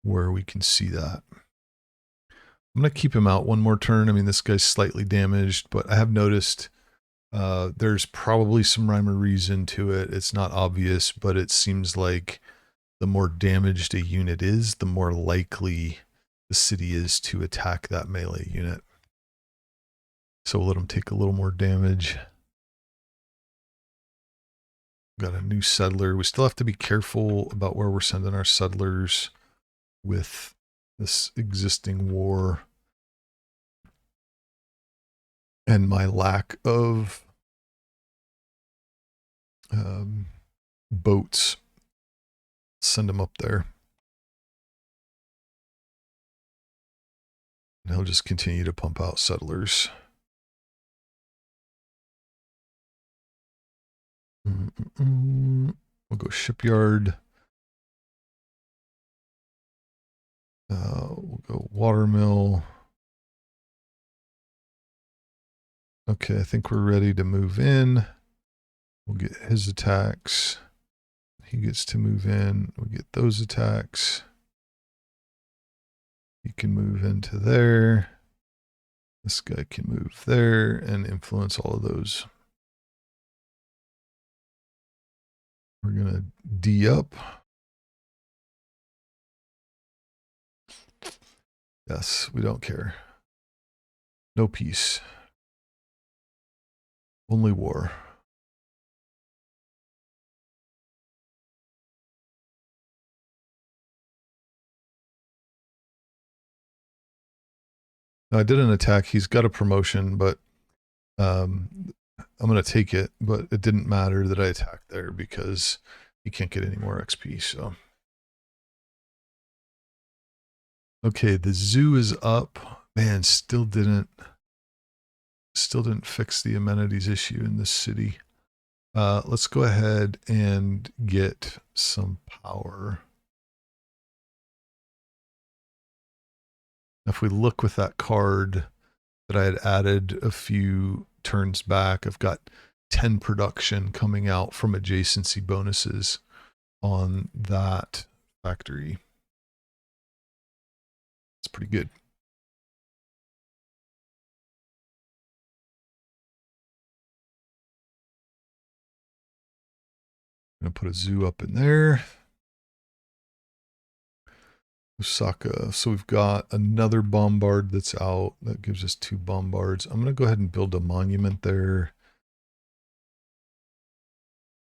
where we can see that. I'm going to keep him out one more turn. I mean, this guy's slightly damaged, but I have noticed there's probably some rhyme or reason to it. It's not obvious, but it seems like the more damaged a unit is, the more likely the city is to attack that melee unit. So we'll let him take a little more damage. Got a new settler. We still have to be careful about where we're sending our settlers with this existing war and my lack of boats. Send them up there. And he'll just continue to pump out settlers. We'll go shipyard. We'll go watermill. Okay, I think we're ready to move in. We'll get his attacks. He gets to move in. We'll get those attacks. He can move into there. This guy can move there and influence all of those. We're going to D up. Yes, we don't care. No peace. Only war. No, I did an attack. He's got a promotion, but I'm going to take it. But it didn't matter that I attacked there because he can't get any more XP. So, okay, the zoo is up. Man, still didn't fix the amenities issue in this city. Let's go ahead and get some power. If we look with that card that I had added a few turns back, I've got 10 production coming out from adjacency bonuses on that factory. It's pretty good. I'm going to put a zoo up in there. Osaka. So we've got another bombard that's out. That gives us 2 bombards. I'm going to go ahead and build a monument there.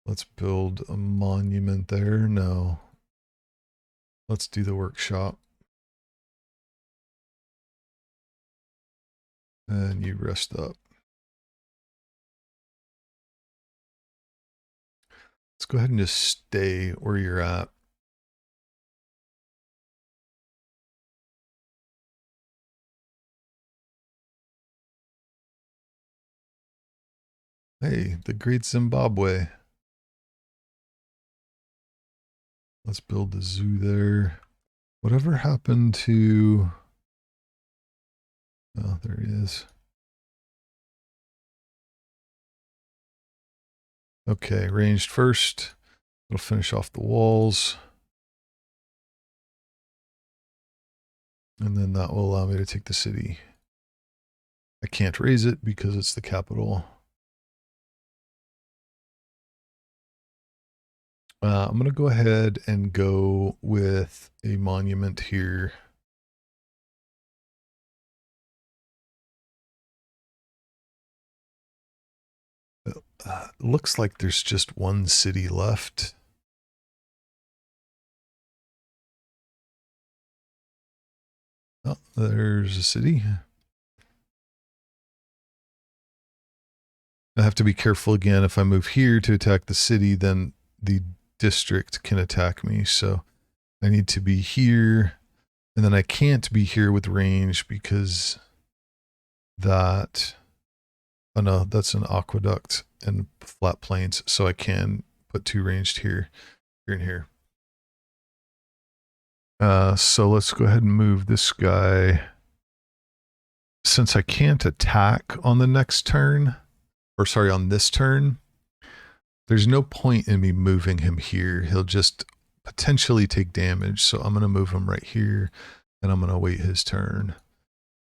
Let's build a monument there. No. Let's do the workshop. And you rest up. Let's go ahead and just stay where you're at. Hey, the Great Zimbabwe. Let's build the zoo there. Whatever happened to... Oh, there he is. Okay, ranged first. It'll finish off the walls. And then that will allow me to take the city. I can't raise it because it's the capital. I'm going to go ahead and go with a monument here. looks like there's just one city left. Oh, there's a city. I have to be careful again. If I move here to attack the city, then the district can attack me. So I need to be here. And then I can't be here with range because that... Oh no, that's an aqueduct and flat plains. So I can put 2 ranged here, here and here. So let's go ahead and move this guy. Since I can't attack on the next turn, or sorry, on this turn, there's no point in me moving him here. He'll just potentially take damage. So I'm going to move him right here, and I'm going to wait his turn.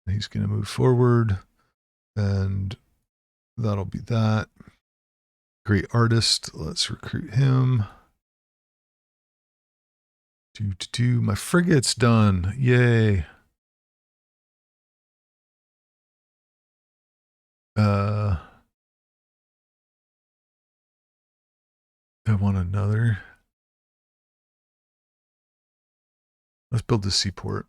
And he's going to move forward, and that'll be that. Great artist. Let's recruit him. My frigate's done. Yay. I want another. Let's build the seaport.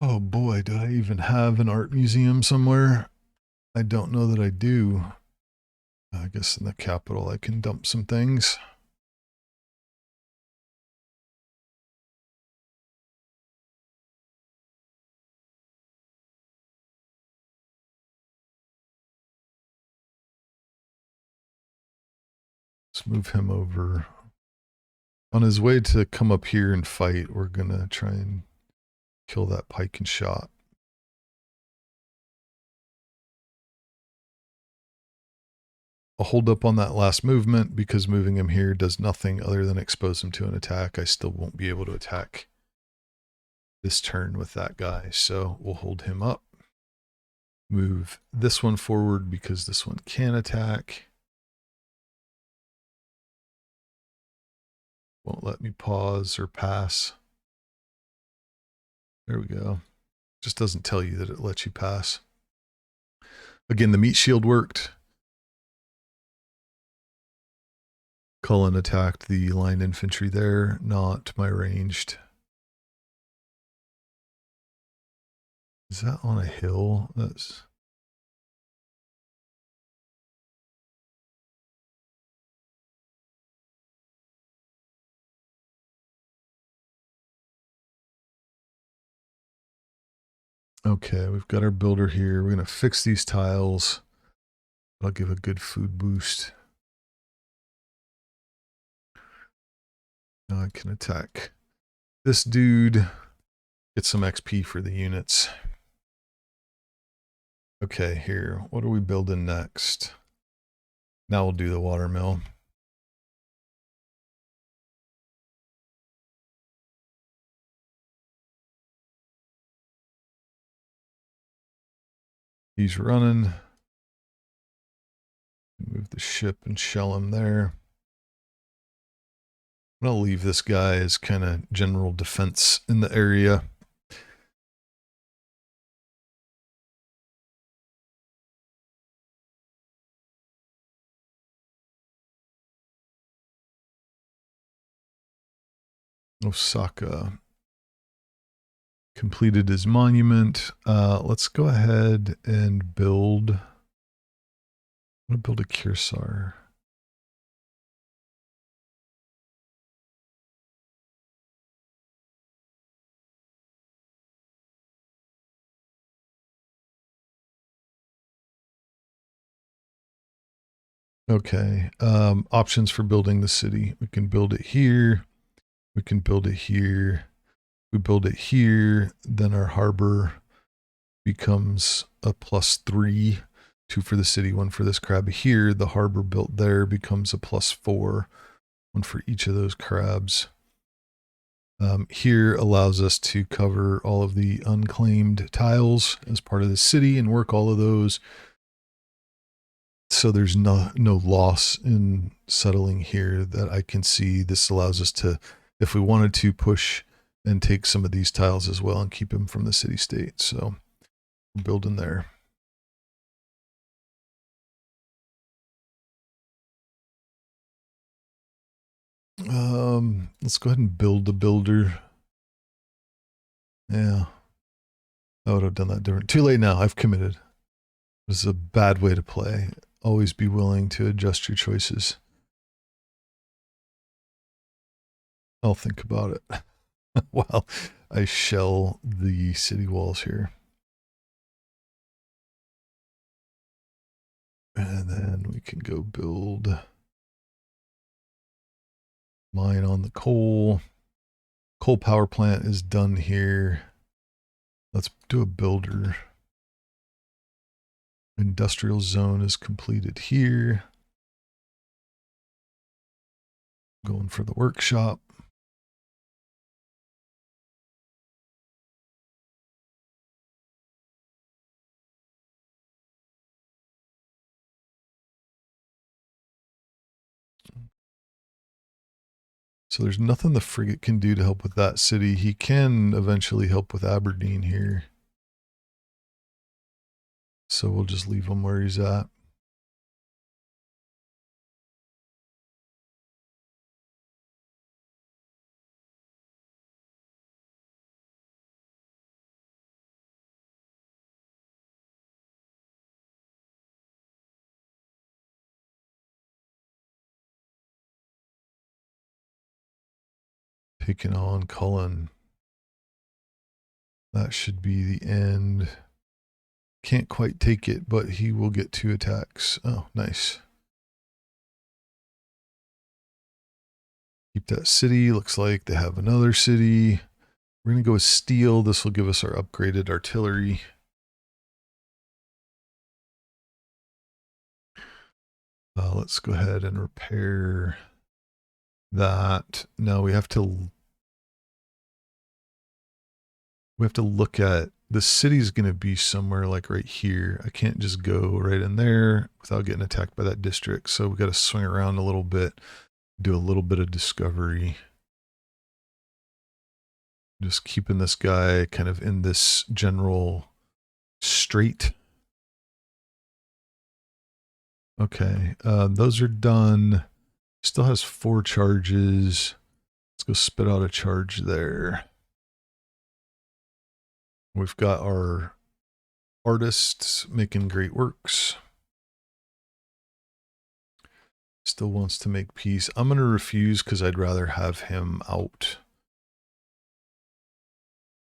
Oh boy, do I even have an art museum somewhere? I don't know that I do. I guess in the capital I can dump some things. Let's move him over. On his way to come up here and fight, we're gonna try and kill that pike and shot. I'll hold up on that last movement because moving him here does nothing other than expose him to an attack. I still won't be able to attack this turn with that guy, so we'll hold him up. Move this one forward because this one can attack. Won't let me pause or pass. There we go. Just doesn't tell you that it lets you pass. Again, the meat shield worked. Cullen attacked the line infantry there, not my ranged. Is that on a hill? That's... Okay, we've got our builder here. We're going to fix these tiles. I'll give a good food boost. Now I can attack this dude. Get some XP for the units. Okay, here. What are we building next? Now we'll do the watermill. He's running. Move the ship and shell him there. I'm going to leave this guy as kind of general defense in the area. Osaka completed his monument. Let's go ahead and build. I'm going to build a Kirsar. Okay, options for building the city. We can build it here. We can build it here. We build it here, then our harbor becomes a +3, 2 for the city, 1 for this crab here. The harbor built there becomes a +4, 1 for each of those crabs. Here allows us to cover all of the unclaimed tiles as part of the city and work all of those. So there's no loss in settling here that I can see. This allows us to, if we wanted to push and take some of these tiles as well and keep him from the city state. So we're building there. Let's go ahead and build the builder. Yeah. I would have done that different. Too late now. I've committed. This is a bad way to play. Always be willing to adjust your choices. I'll think about it while I shell the city walls here. And then we can go build mine on the coal. Coal power plant is done here. Let's do a builder. Industrial zone is completed here. Going for the workshop. So there's nothing the frigate can do to help with that city. He can eventually help with Aberdeen here. So we'll just leave him where he's at. Taking on Cullen. That should be the end. Can't quite take it, but he will get 2 attacks. Oh, nice. Keep that city. Looks like they have another city. We're going to go with steel. This will give us our upgraded artillery. Let's go ahead and repair that. Now we have to look at the city's going to be somewhere like right here. I can't just go right in there without getting attacked by that district. So we got to swing around a little bit, do a little bit of discovery. Just keeping this guy kind of in this general straight. Okay, those are done. Still has 4 charges. Let's go spit out a charge there. We've got our artists making great works. Still wants to make peace. I'm going to refuse because I'd rather have him out.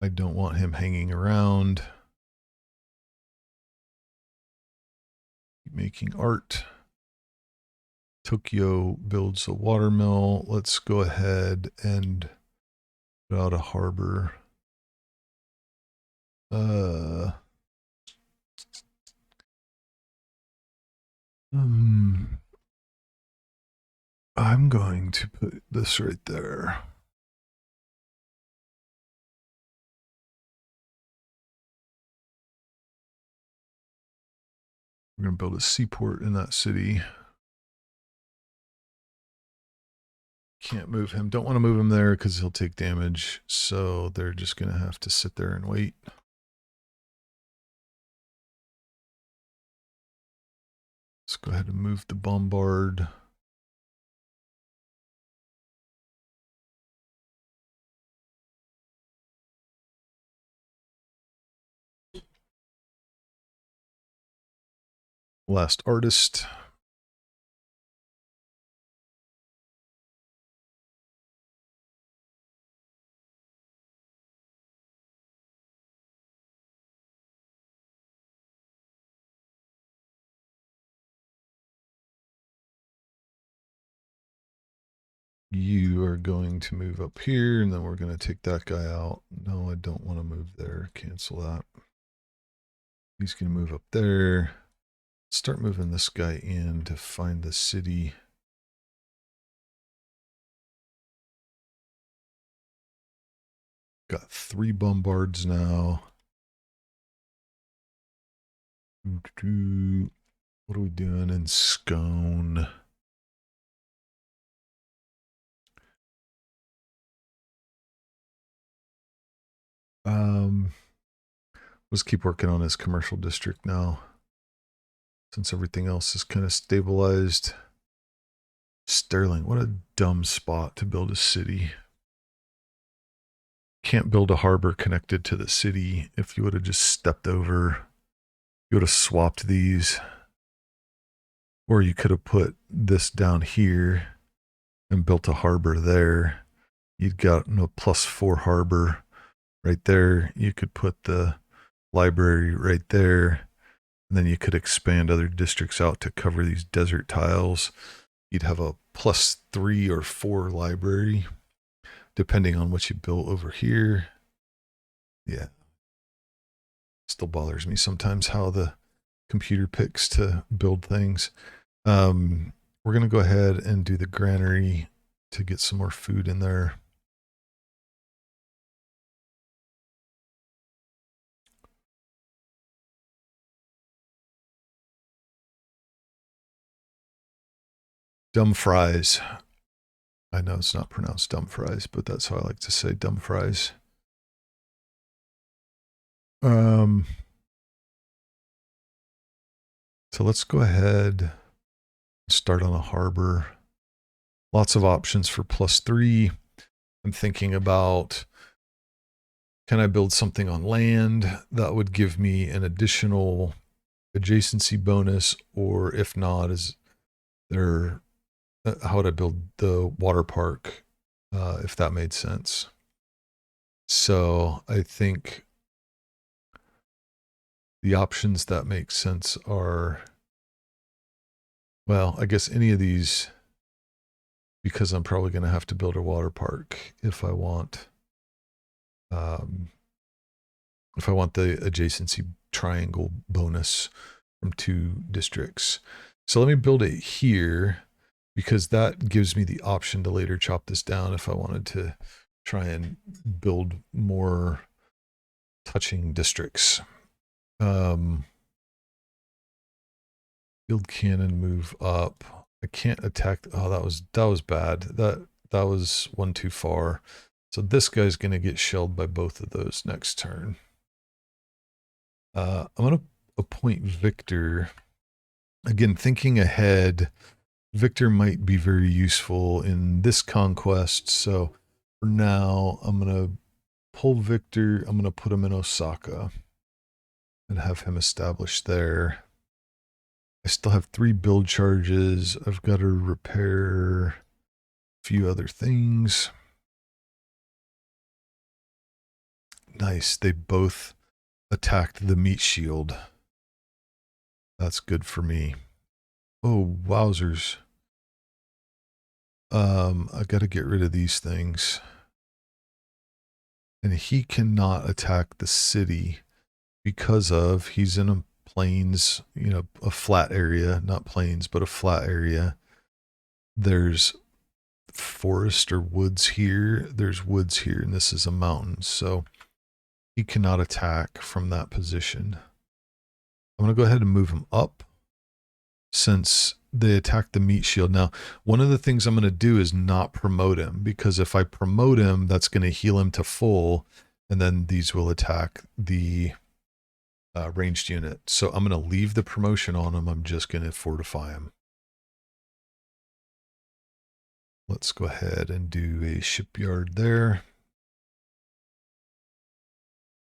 I don't want him hanging around. Making art. Tokyo builds a watermill. Let's go ahead and put out a harbor. I'm going to put this right there. We're going to build a seaport in that city. Can't move him. Don't want to move him there because he'll take damage. So they're just going to have to sit there and wait. Let's go ahead and move the bombard. Last artist. You are going to move up here, and then we're going to take that guy out. No, I don't want to move there. Cancel that. He's going to move up there. Start moving this guy in to find the city. Got 3 bombards now. What are we doing in Scone? Let's keep working on his commercial district now, since everything else is kind of stabilized. Sterling, what a dumb spot to build a city. Can't build a harbor connected to the city. If you would have just stepped over, you would have swapped these. Or you could have put this down here and built a harbor there. You'd got no +4 harbor right there. You could put the library right there. And then you could expand other districts out to cover these desert tiles. You'd have a +3 or 4 library, depending on what you built over here. Yeah. Still bothers me sometimes how the computer picks to build things. We're going to go ahead and do the granary to get some more food in there. Dumb fries. I know it's not pronounced dumb fries, but that's how I like to say dumb fries. So let's go ahead and start on a harbor. Lots of options for +3. I'm thinking about, can I build something on land that would give me an additional adjacency bonus? Or if not, is there, how would I build the water park, if that made sense? So I think the options that make sense are, well, I guess any of these, because I'm probably going to have to build a water park if I want the adjacency triangle bonus from 2 districts. So let me build it here, because that gives me the option to later chop this down if I wanted to try and build more touching districts. Field cannon, move up. I can't attack. Oh, that was bad. That was one too far. So this guy's going to get shelled by both of those next turn. I'm going to appoint Victor. Again, thinking ahead, Victor might be very useful in this conquest. So for now, I'm going to pull Victor. I'm going to put him in Osaka and have him established there. I still have 3 build charges. I've got to repair a few other things. Nice. They both attacked the meat shield. That's good for me. Oh, wowzers. I got to get rid of these things. And he cannot attack the city because of, he's in a plains, you know, a flat area, not plains, but a flat area. There's forest or woods here. There's woods here, and this is a mountain. So he cannot attack from that position. I'm going to go ahead and move him up since they attacked the meat shield. Now, one of the things I'm going to do is not promote him, because if I promote him, that's going to heal him to full, and then these will attack the ranged unit. So I'm going to leave the promotion on him. I'm just going to fortify him. Let's go ahead and do a shipyard there.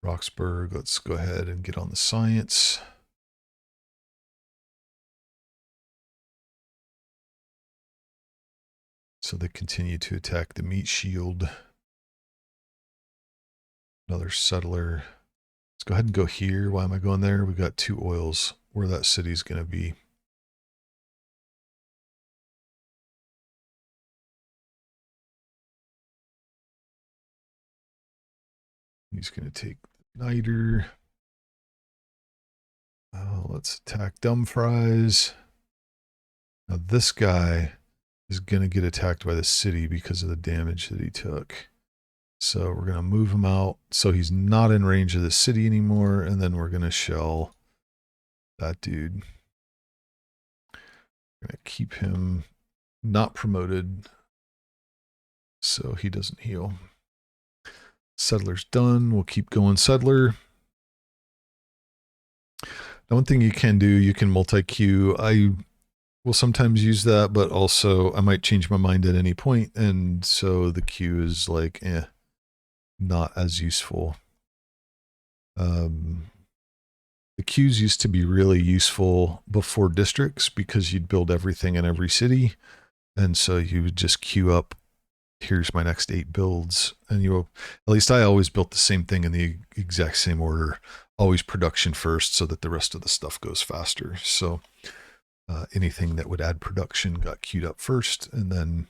Roxburgh, let's go ahead and get on the science. So they continue to attack the meat shield. Another settler. Let's go ahead and go here. Why am I going there? We've got 2 oils where that city's going to be. He's going to take the niter. Let's attack dumb fries. Now this guy is going to get attacked by the city because of the damage that he took. So we're going to move him out so he's not in range of the city anymore, and then we're going to shell that dude. We're going to keep him not promoted so he doesn't heal. Settler's done. We'll keep going settler. Now, one thing you can do, you can multi-queue. I will sometimes use that, but also I might change my mind at any point, and so the queue is like, not as useful. The queues used to be really useful before districts because you'd build everything in every city, and so you would just queue up, here's my next 8 builds, and you will, at least I always built the same thing in the exact same order, always production first so that the rest of the stuff goes faster. So anything that would add production got queued up first, and then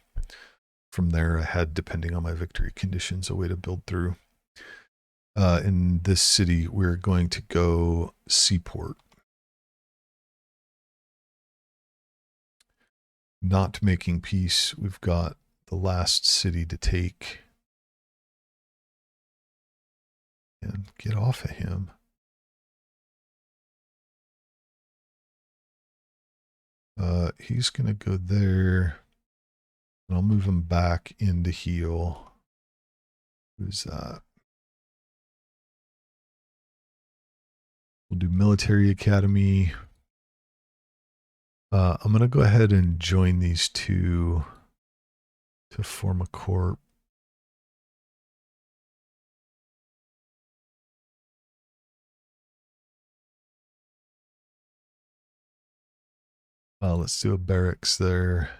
from there I had, depending on my victory conditions, a way to build through. In this city, we're going to go seaport. Not making peace. We've got the last city to take. And get off of him. He's going to go there. And I'll move him back into heal. Who's that? We'll do military academy. I'm going to go ahead and join these two to form a corp. Let's do a barracks there.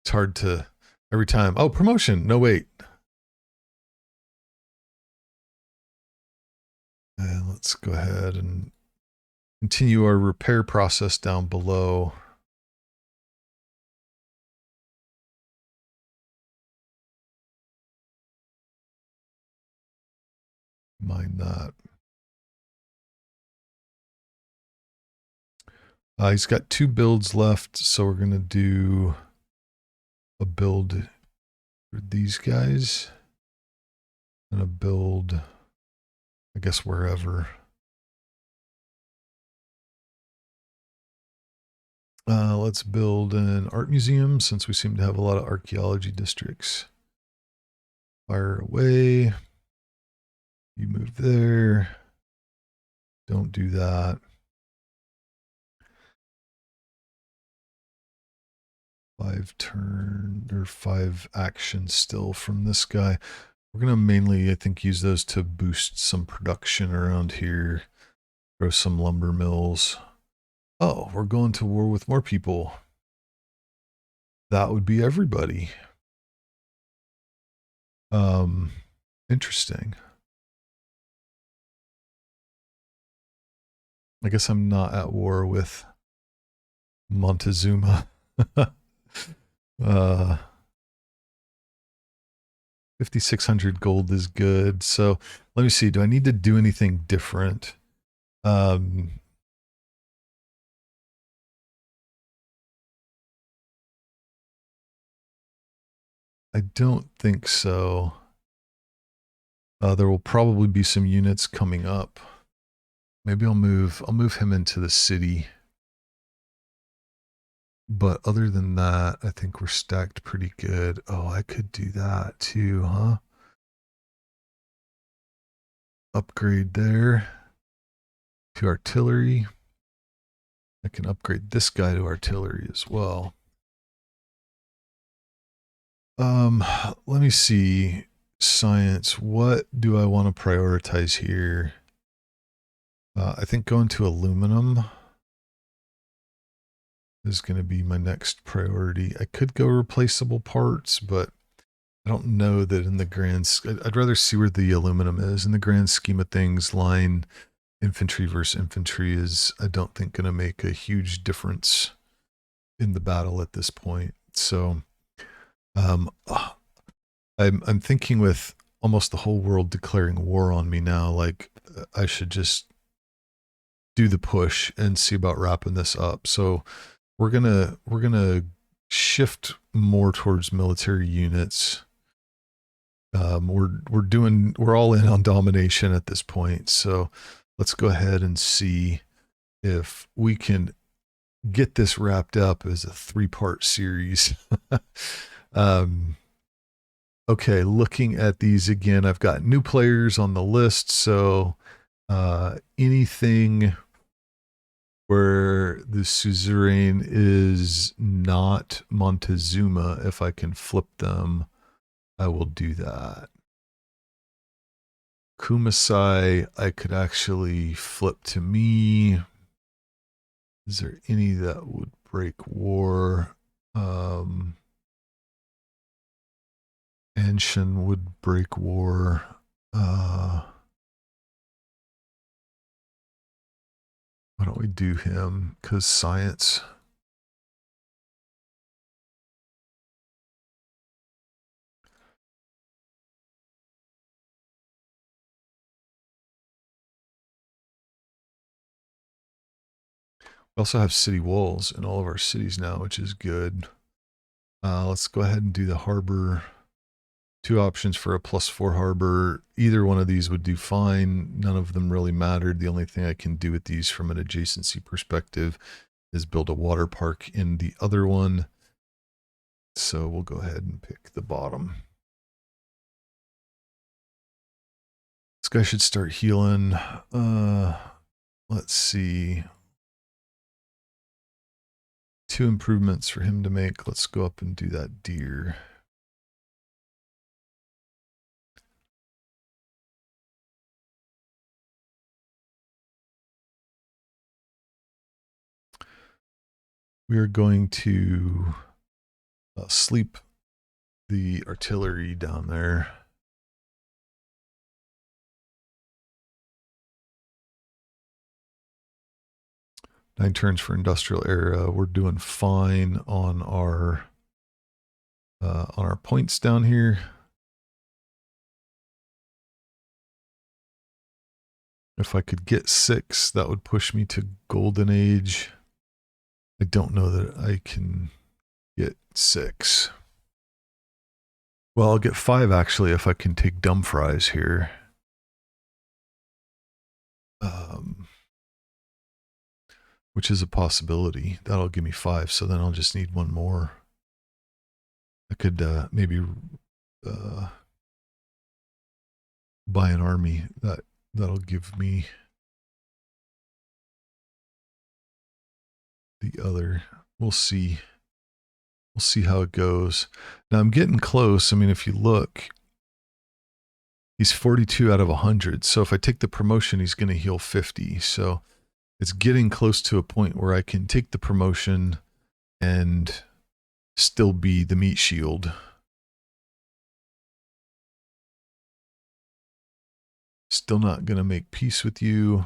It's hard to, every time, oh, promotion, no wait. And let's go ahead and continue our repair process down below. Mind that. He's got 2 builds left, so we're going to do a build for these guys and a build, I guess, wherever. Let's build an art museum since we seem to have a lot of archaeology districts. Fire away. You move there. Don't do that. 5 turn or 5 actions still from this guy. We're going to mainly, I think, use those to boost some production around here. Grow some lumber mills. Oh, we're going to war with more people. That would be everybody. Interesting. I guess I'm not at war with Montezuma. 5,600 gold is good. So let me see. Do I need to do anything different? I don't think so. There will probably be some units coming up. Maybe I'll move him into the city. But other than that, I think we're stacked pretty good. Oh, I could do that too, huh? Upgrade there to artillery. I can upgrade this guy to artillery as well. Let me see. Science. What do I want to prioritize here? I think going to aluminum is going to be my next priority. I could go replaceable parts, but I don't know that in the grand, I'd rather see where the aluminum is. In the grand scheme of things, line infantry versus infantry is, I don't think, going to make a huge difference in the battle at this point. So I'm thinking with almost the whole world declaring war on me now, like I should just do the push and see about wrapping this up. So we're gonna shift more towards military units. We're all in on domination at this point. So let's go ahead and see if we can get this wrapped up as a 3-part series. Okay, looking at these again, I've got new players on the list, so anything where the suzerain is not Montezuma, if I can flip them, I will do that. Kumasai, I could actually flip to me. Is there any that would break war? Anshin would break war. Why don't we do him? Because science. We also have city walls in all of our cities now, which is good. Let's go ahead and do the harbor. 2 options for a +4 harbor. Either one of these would do fine. None of them really mattered. The only thing I can do with these from an adjacency perspective is build a water park in the other one. So we'll go ahead and pick the bottom. This guy should start healing. Let's see. 2 improvements for him to make. Let's go up and do that deer. We are going to sleep the artillery down there. Nine turns for industrial era. We're doing fine on our points down here. If I could get 6, that would push me to golden age. I don't know that I can get 6. Well, I'll get 5 actually if I can take Dumfries here. Which is a possibility. That'll give me 5, so then I'll just need 1 more. I could maybe buy an army. That'll give me the other. We'll see. We'll see how it goes. Now I'm getting close. I mean, if you look, he's 42 out of 100. So if I take the promotion, he's going to heal 50. So it's getting close to a point where I can take the promotion and still be the meat shield. Still not going to make peace with you.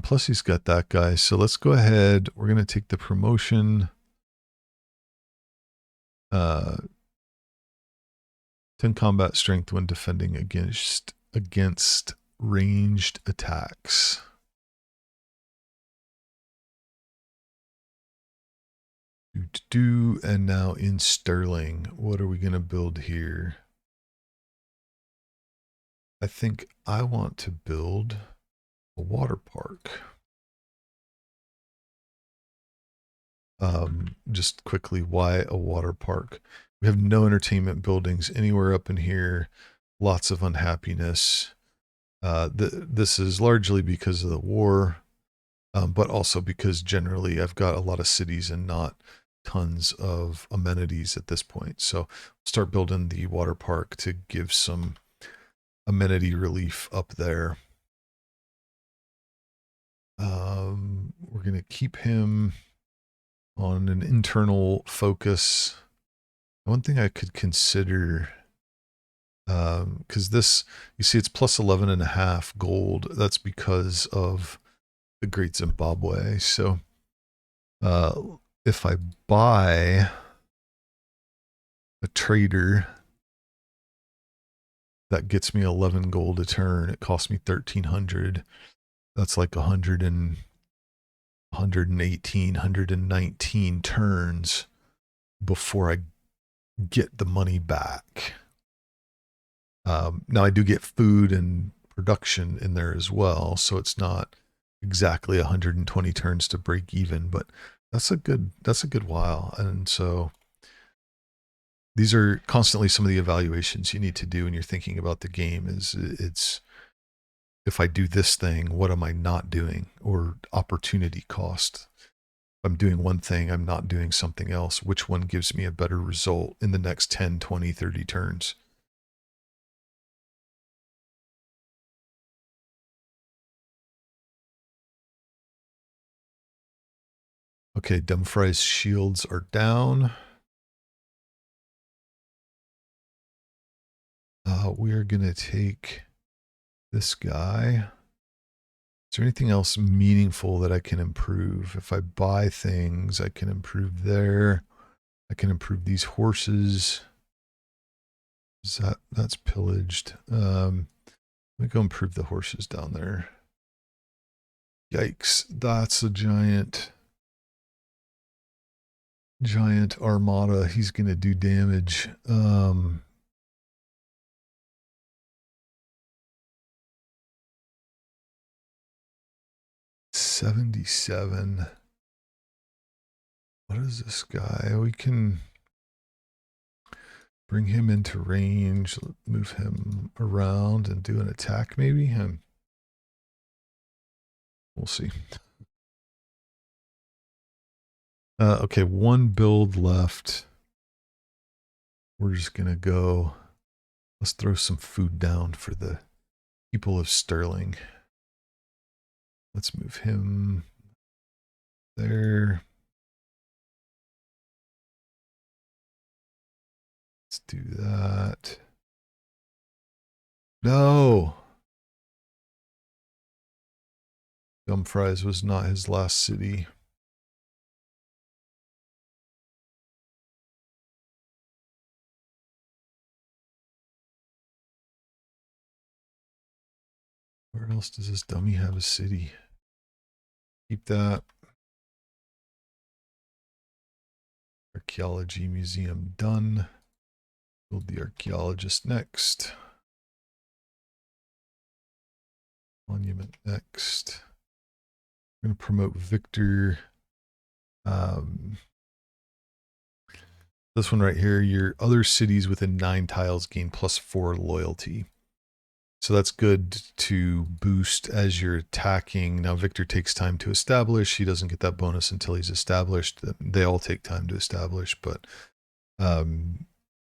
Plus he's got that guy. So let's go ahead. We're going to take the promotion. 10 combat strength when defending against ranged attacks. And now in Sterling, what are we going to build here? I think I want to build a water park. Just quickly, why a water park? We have no entertainment buildings anywhere up in here. Lots of unhappiness. This is largely because of the war, but also because generally I've got a lot of cities and not tons of amenities at this point. So start building the water park to give some amenity relief up there. We're going to keep him on an internal focus. One thing I could consider, because this, you see it's plus 11.5 gold. That's because of the Great Zimbabwe. So if I buy a trader, that gets me 11 gold a turn. It costs me 1,300. That's like 118, 119 turns before I get the money back. Now I do get food and production in there as well, so it's not exactly 120 turns to break even, but that's a good while. And so these are constantly some of the evaluations you need to do when you're thinking about the game. It's if I do this thing, what am I not doing? Or opportunity cost. If I'm doing one thing, I'm not doing something else. Which one gives me a better result in the next 10, 20, 30 turns? Okay, Dumfries shields are down. We are going to take this guy. Is there anything else meaningful that I can improve? If I buy things, I can improve there. I can improve these horses. That's pillaged. Let me go improve the horses down there. Yikes, that's a giant armada. He's gonna do damage. 77. What is this guy? We can bring him into range, move him around and do an attack maybe. We'll see. Okay, one build left. We're just gonna go. Let's throw some food down for the people of Sterling. Let's move him there. Let's do that. No. Dumfries was not his last city. Where else does this dummy have a city? Keep that. Archaeology museum done. Build the archaeologist next. Monument next. I'm going to promote Victor. This one right here, your other cities within 9 tiles gain +4 loyalty. So that's good to boost as you're attacking. Now Victor takes time to establish. He doesn't get that bonus until he's established. They all take time to establish, but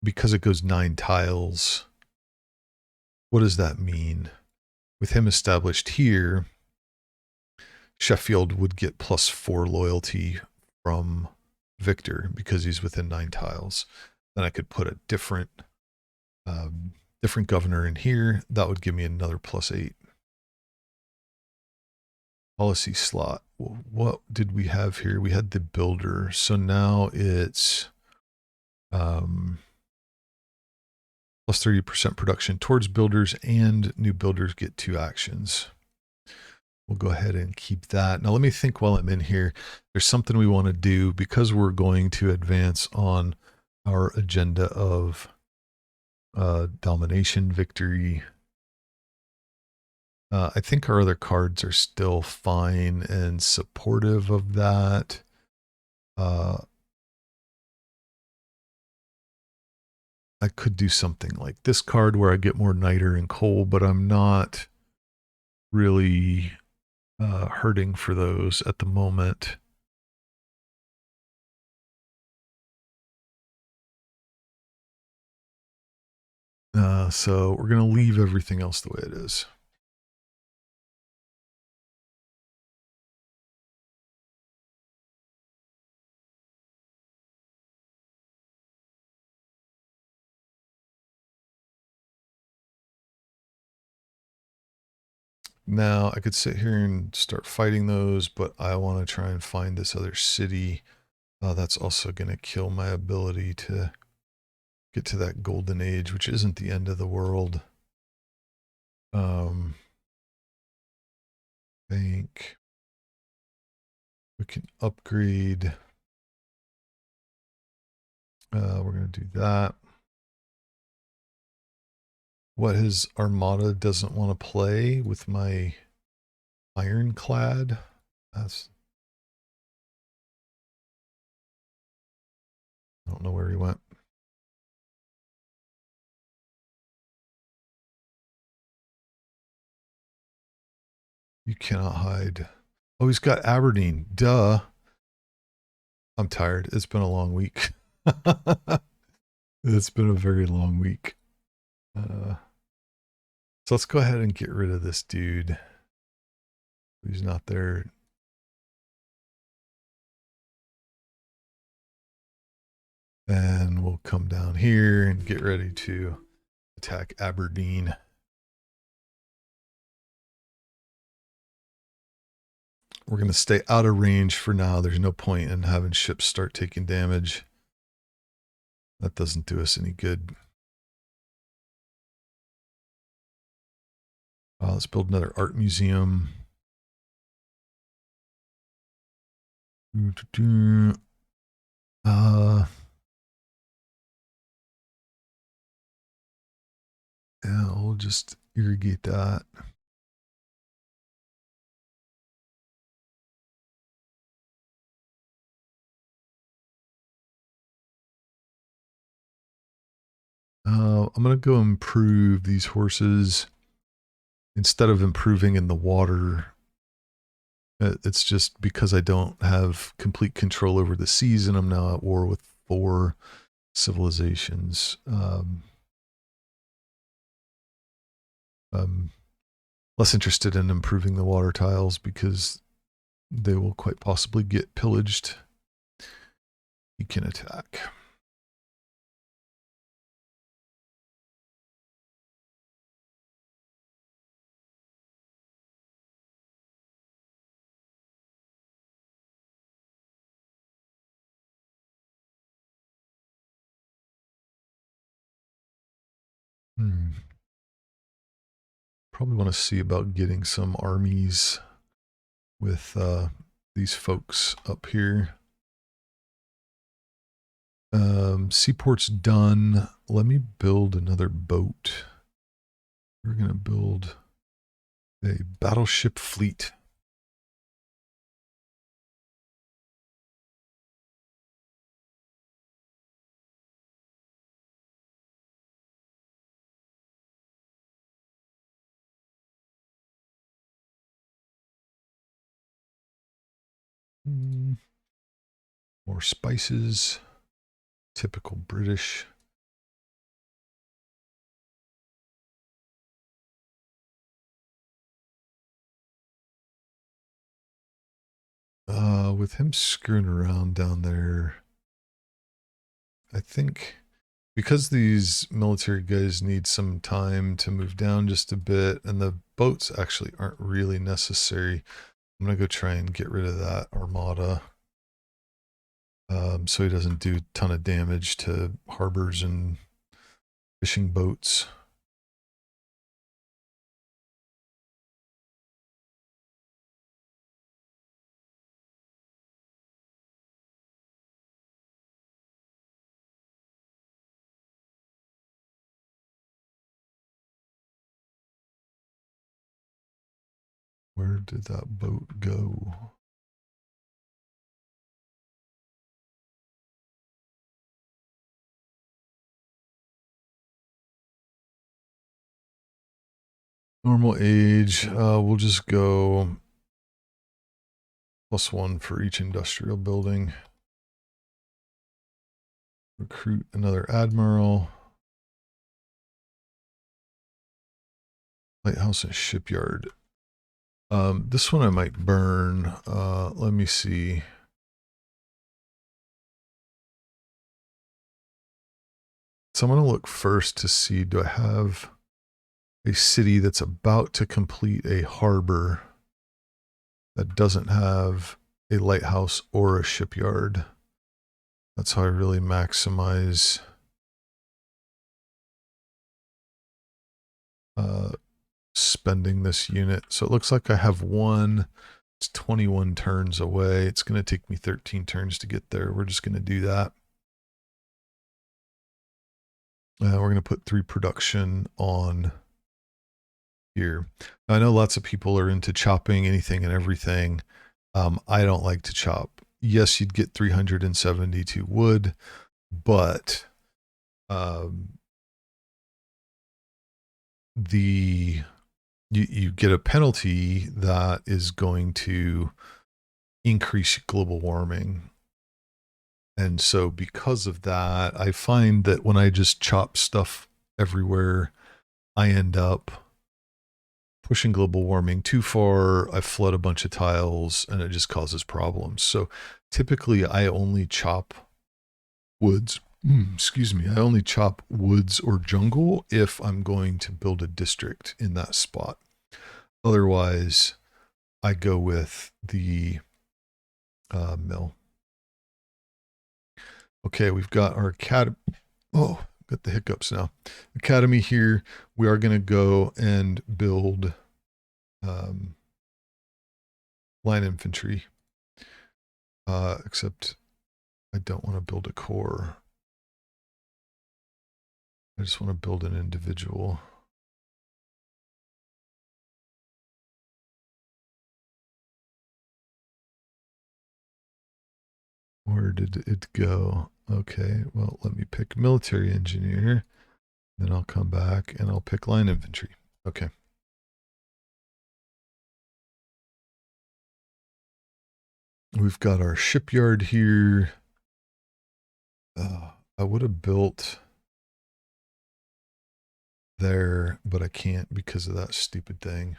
because it goes 9 tiles, what does that mean? With him established here, Sheffield would get +4 loyalty from Victor because he's within 9 tiles. Then I could put a different governor in here. That would give me another +8. Policy slot. What did we have here? We had the builder. So now it's +30% production towards builders, and new builders get 2 actions. We'll go ahead and keep that. Now let me think while I'm in here. There's something we want to do because we're going to advance on our agenda of domination victory. I think our other cards are still fine and supportive of that. I could do something like this card where I get more niter and coal, but I'm not really hurting for those at the moment. So we're going to leave everything else the way it is. Now I could sit here and start fighting those, but I want to try and find this other city. That's also going to kill my ability to get to that golden age, which isn't the end of the world. Bank. We can upgrade. We're going to do that. What his armada doesn't want to play with my Ironclad. That's, I don't know where he went. You cannot hide. Oh, he's got Aberdeen. Duh. I'm tired. It's been a long week. It's been a very long week. So let's go ahead and get rid of this dude who's not there. And we'll come down here and get ready to attack Aberdeen. We're going to stay out of range for now. There's no point in having ships start taking damage. That doesn't do us any good. Let's build another art museum. Yeah, we'll just irrigate that. I'm going to go improve these horses. Instead of improving in the water, it's just because I don't have complete control over the seas and I'm now at war with 4 civilizations. I'm less interested in improving the water tiles because they will quite possibly get pillaged. You can attack. Probably want to see about getting some armies with these folks up here. Seaport's done. Let me build another boat. We're going to build a battleship fleet. More spices. Typical British. With him screwing around down there, I think because these military guys need some time to move down just a bit, and the boats actually aren't really necessary, I'm going to go try and get rid of that armada. So he doesn't do a ton of damage to harbors and fishing boats. Where did that boat go? Normal age, we'll just go +1 for each industrial building. Recruit another admiral. Lighthouse and shipyard. This one I might burn. Let me see. So I'm going to look first to see, do I have a city that's about to complete a harbor that doesn't have a lighthouse or a shipyard? That's how I really maximize spending this unit. So it looks like I have one. It's 21 turns away. It's going to take me 13 turns to get there. We're just going to do that. We're going to put 3 production on here. I know lots of people are into chopping anything and everything. I don't like to chop. Yes, you'd get 372 wood, but you get a penalty that is going to increase global warming. And so because of that, I find that when I just chop stuff everywhere, I end up pushing global warming too far. I flood a bunch of tiles and it just causes problems. So typically I only chop woods. Excuse me. I only chop woods or jungle if I'm going to build a district in that spot. Otherwise, I go with the mill. Okay, we've got our academy. Oh, got the hiccups now. Academy here. We are going to go and build line infantry. Except I don't want to build a corps. I just want to build an individual. Where did it go? Okay, well, let me pick military engineer. Then I'll come back and I'll pick line infantry. Okay. We've got our shipyard here. I would have built there, but I can't because of that stupid thing.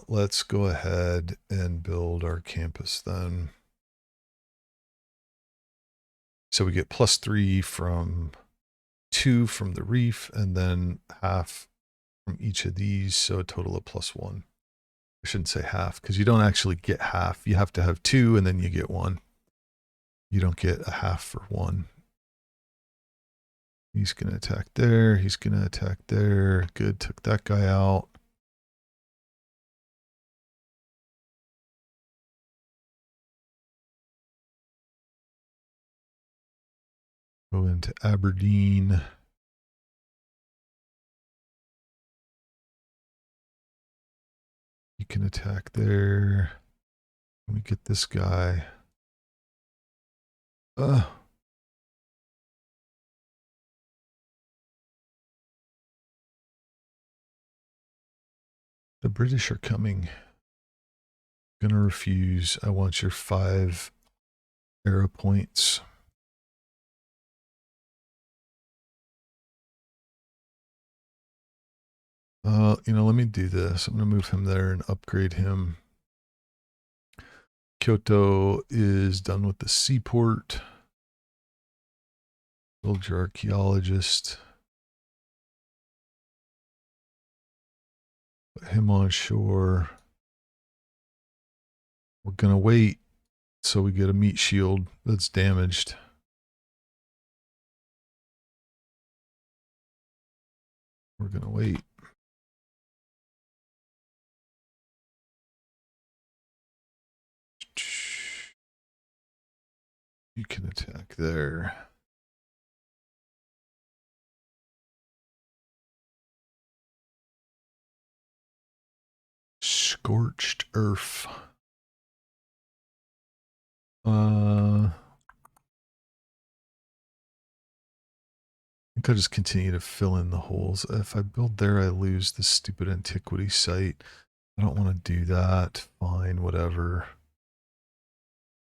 Let's go ahead and build our campus then. So we get +3 from 2 from the reef and then half from each of these. So a total of +1. I shouldn't say half because you don't actually get half. You have to have 2 and then you get 1. You don't get a half for 1. He's going to attack there. He's going to attack there. Good. Took that guy out. Go into Aberdeen. You can attack there. Let me get this guy. The British are coming. Gonna refuse. I want your 5 arrow points. Let me do this. I'm gonna move him there and upgrade him. Kyoto is done with the seaport. Build your archaeologist. Put him on shore. We're gonna wait so we get a meat shield that's damaged. We're gonna wait. You can attack there. Scorched earth. I think I'll just continue to fill in the holes. If I build there, I lose the stupid antiquity site. I don't want to do that. Fine, whatever.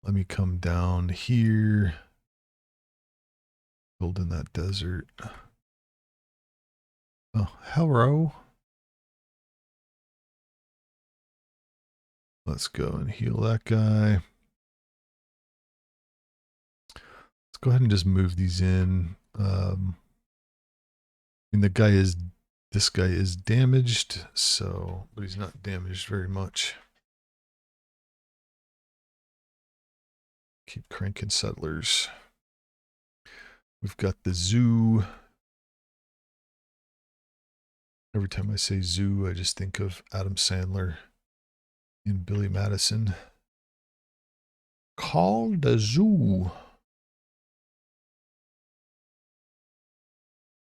Let me come down here. Build in that desert. Oh, hello. Let's go and heal that guy. Let's go ahead and just move these in. This guy is damaged, so, but he's not damaged very much. Keep cranking settlers. We've got the zoo. Every time I say zoo, I just think of Adam Sandler and Billy Madison. Call the zoo.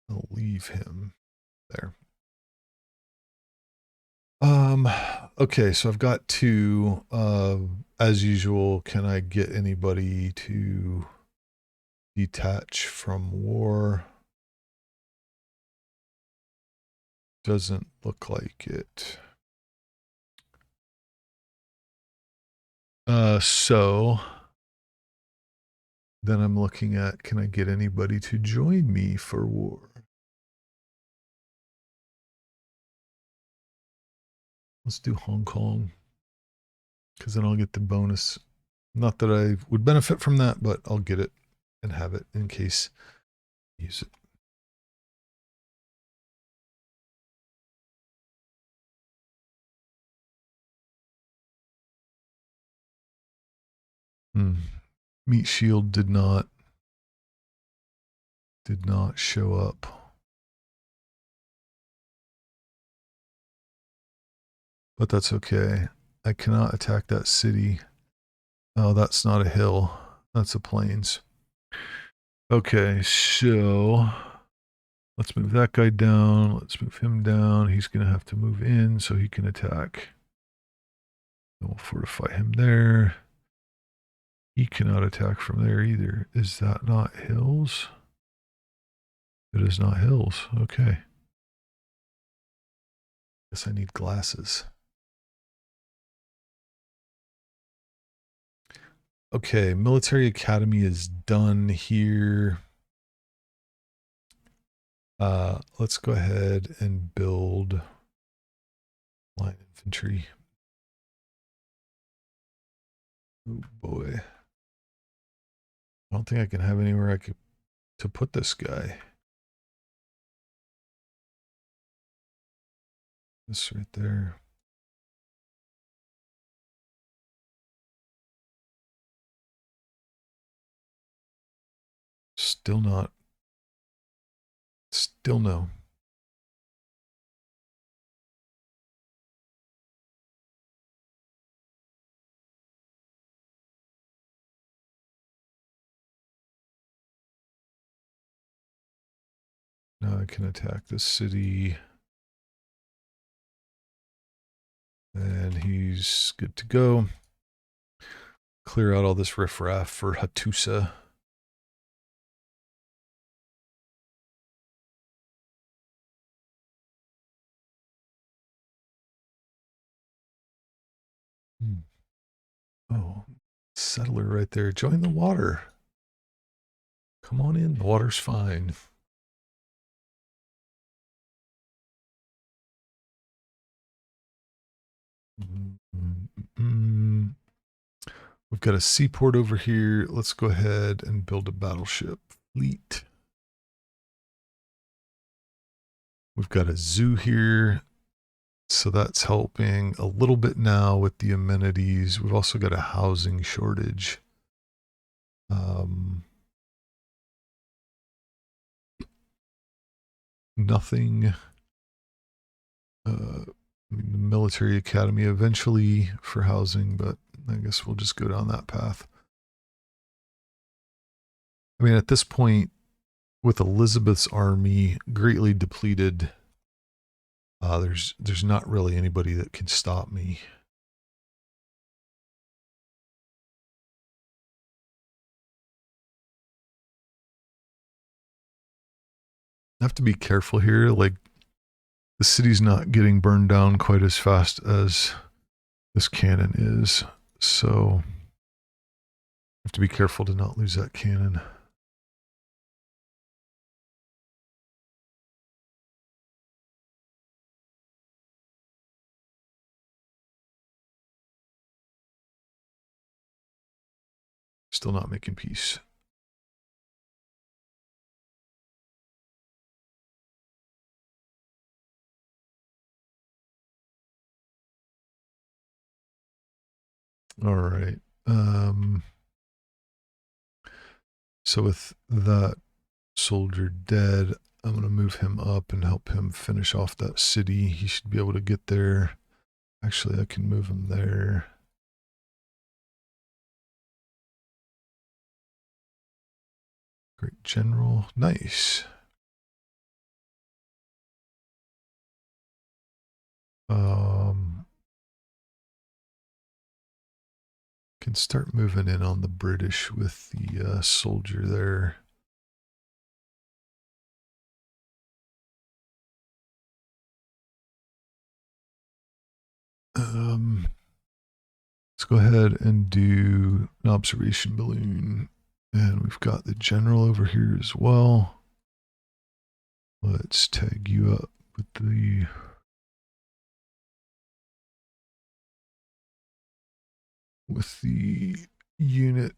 I'll leave him there. Um, okay, so I've got two. As usual, can I get anybody to detach from war? Doesn't look like it. So then I'm looking at, can I get anybody to join me for war? Let's do Hong Kong, because then I'll get the bonus. Not that I would benefit from that, but I'll get it and have it in case I use it. Meat shield did not show up. But that's okay. I cannot attack that city. Oh, that's not a hill. That's a plains. Okay, so let's move that guy down. Let's move him down. He's going to have to move in so he can attack. And we'll fortify him there. He cannot attack from there either. Is that not hills? It is not hills. Okay. Guess I need glasses. Okay, military academy is done here. Let's go ahead and build line infantry. Oh boy. I don't think I can have anywhere I could to put this guy. This right there. Still not. Still no. Now I can attack this city. And he's good to go. Clear out all this riffraff for Hattusa. Oh, settler right there. Join the water. Come on in. The water's fine. We've got a seaport over here. Let's go ahead and build a battleship fleet. We've got a zoo here. So that's helping a little bit now with the amenities. We've also got a housing shortage. Nothing. The military academy eventually for housing, but I guess we'll just go down that path. I mean, at this point, with Elizabeth's army greatly depleted, there's not really anybody that can stop me. I have to be careful here. Like, the city's not getting burned down quite as fast as this cannon is. So I have to be careful to not lose that cannon. Still not making peace. All right. So with that soldier dead, I'm going to move him up and help him finish off that city. He should be able to get there. Actually, I can move him there. Great general. Nice. Can start moving in on the British with the soldier there. Let's go ahead and do an observation balloon. And we've got the general over here as well. Let's tag you up with the unit,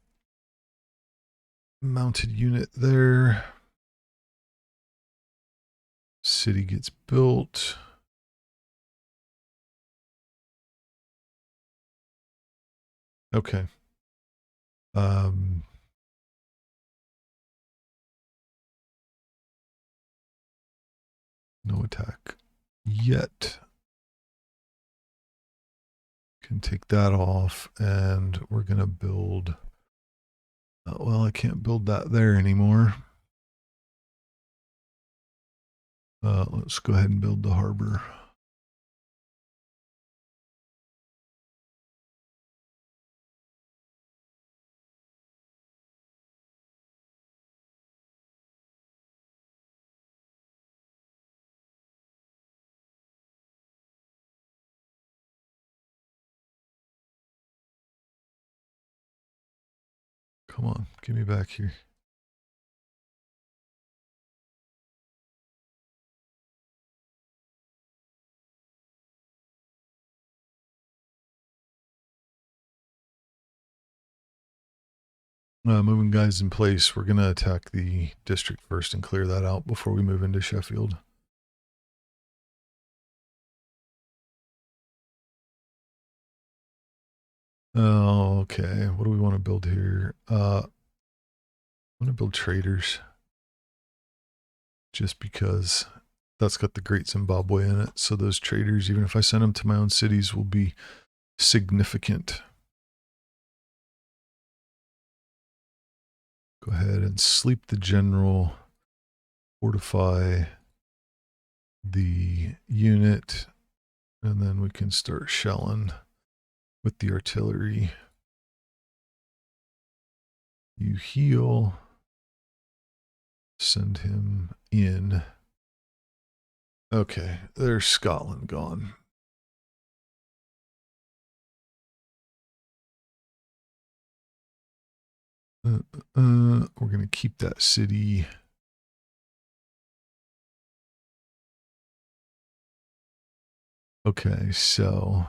mounted unit there. City gets built. Okay. No attack yet. Can take that off, and we're going to build. Well, I can't build that there anymore. Let's go ahead and build the harbor. Come on, get me back here. Moving guys in place. We're going to attack the district first and clear that out before we move into Sheffield. Oh, okay. What do we want to build here? I want to build traders. Just because that's got the Great Zimbabwe in it. So those traders, even if I send them to my own cities, will be significant. Go ahead and sleep the general, fortify the unit, and then we can start shelling with the artillery. You heal, send him in. Okay, there's Scotland gone. We're going to keep that city. Okay, so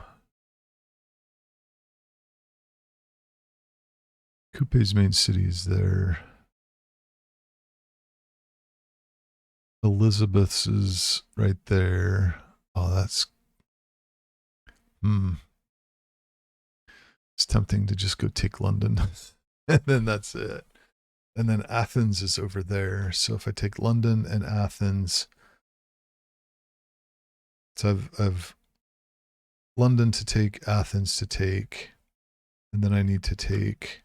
Coupe's main city is there. Elizabeth's is right there. Oh, that's... It's tempting to just go take London. And then that's it. And then Athens is over there. So if I take London and Athens... So I've London to take, Athens to take, and then I need to take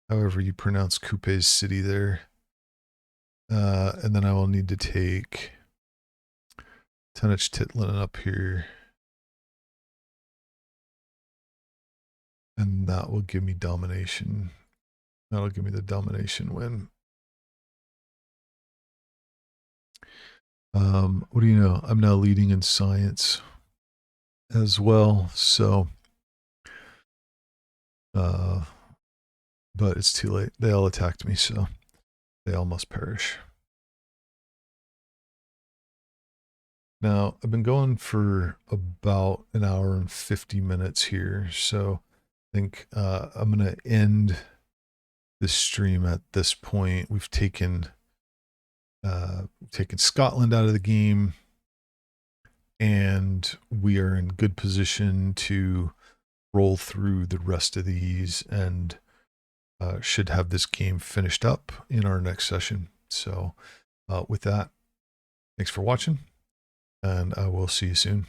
however you pronounce Coupe's city there. And then I will need to take Tenochtitlan up here. And that will give me domination. That'll give me the domination win. What do you know? I'm now leading in science as well. So, but it's too late. They all attacked me, so they all must perish. Now, I've been going for about an hour and 50 minutes here, so I think I'm going to end this stream at this point. We've taken Scotland out of the game, and we are in good position to roll through the rest of these and should have this game finished up in our next session. So with that, thanks for watching, and I will see you soon.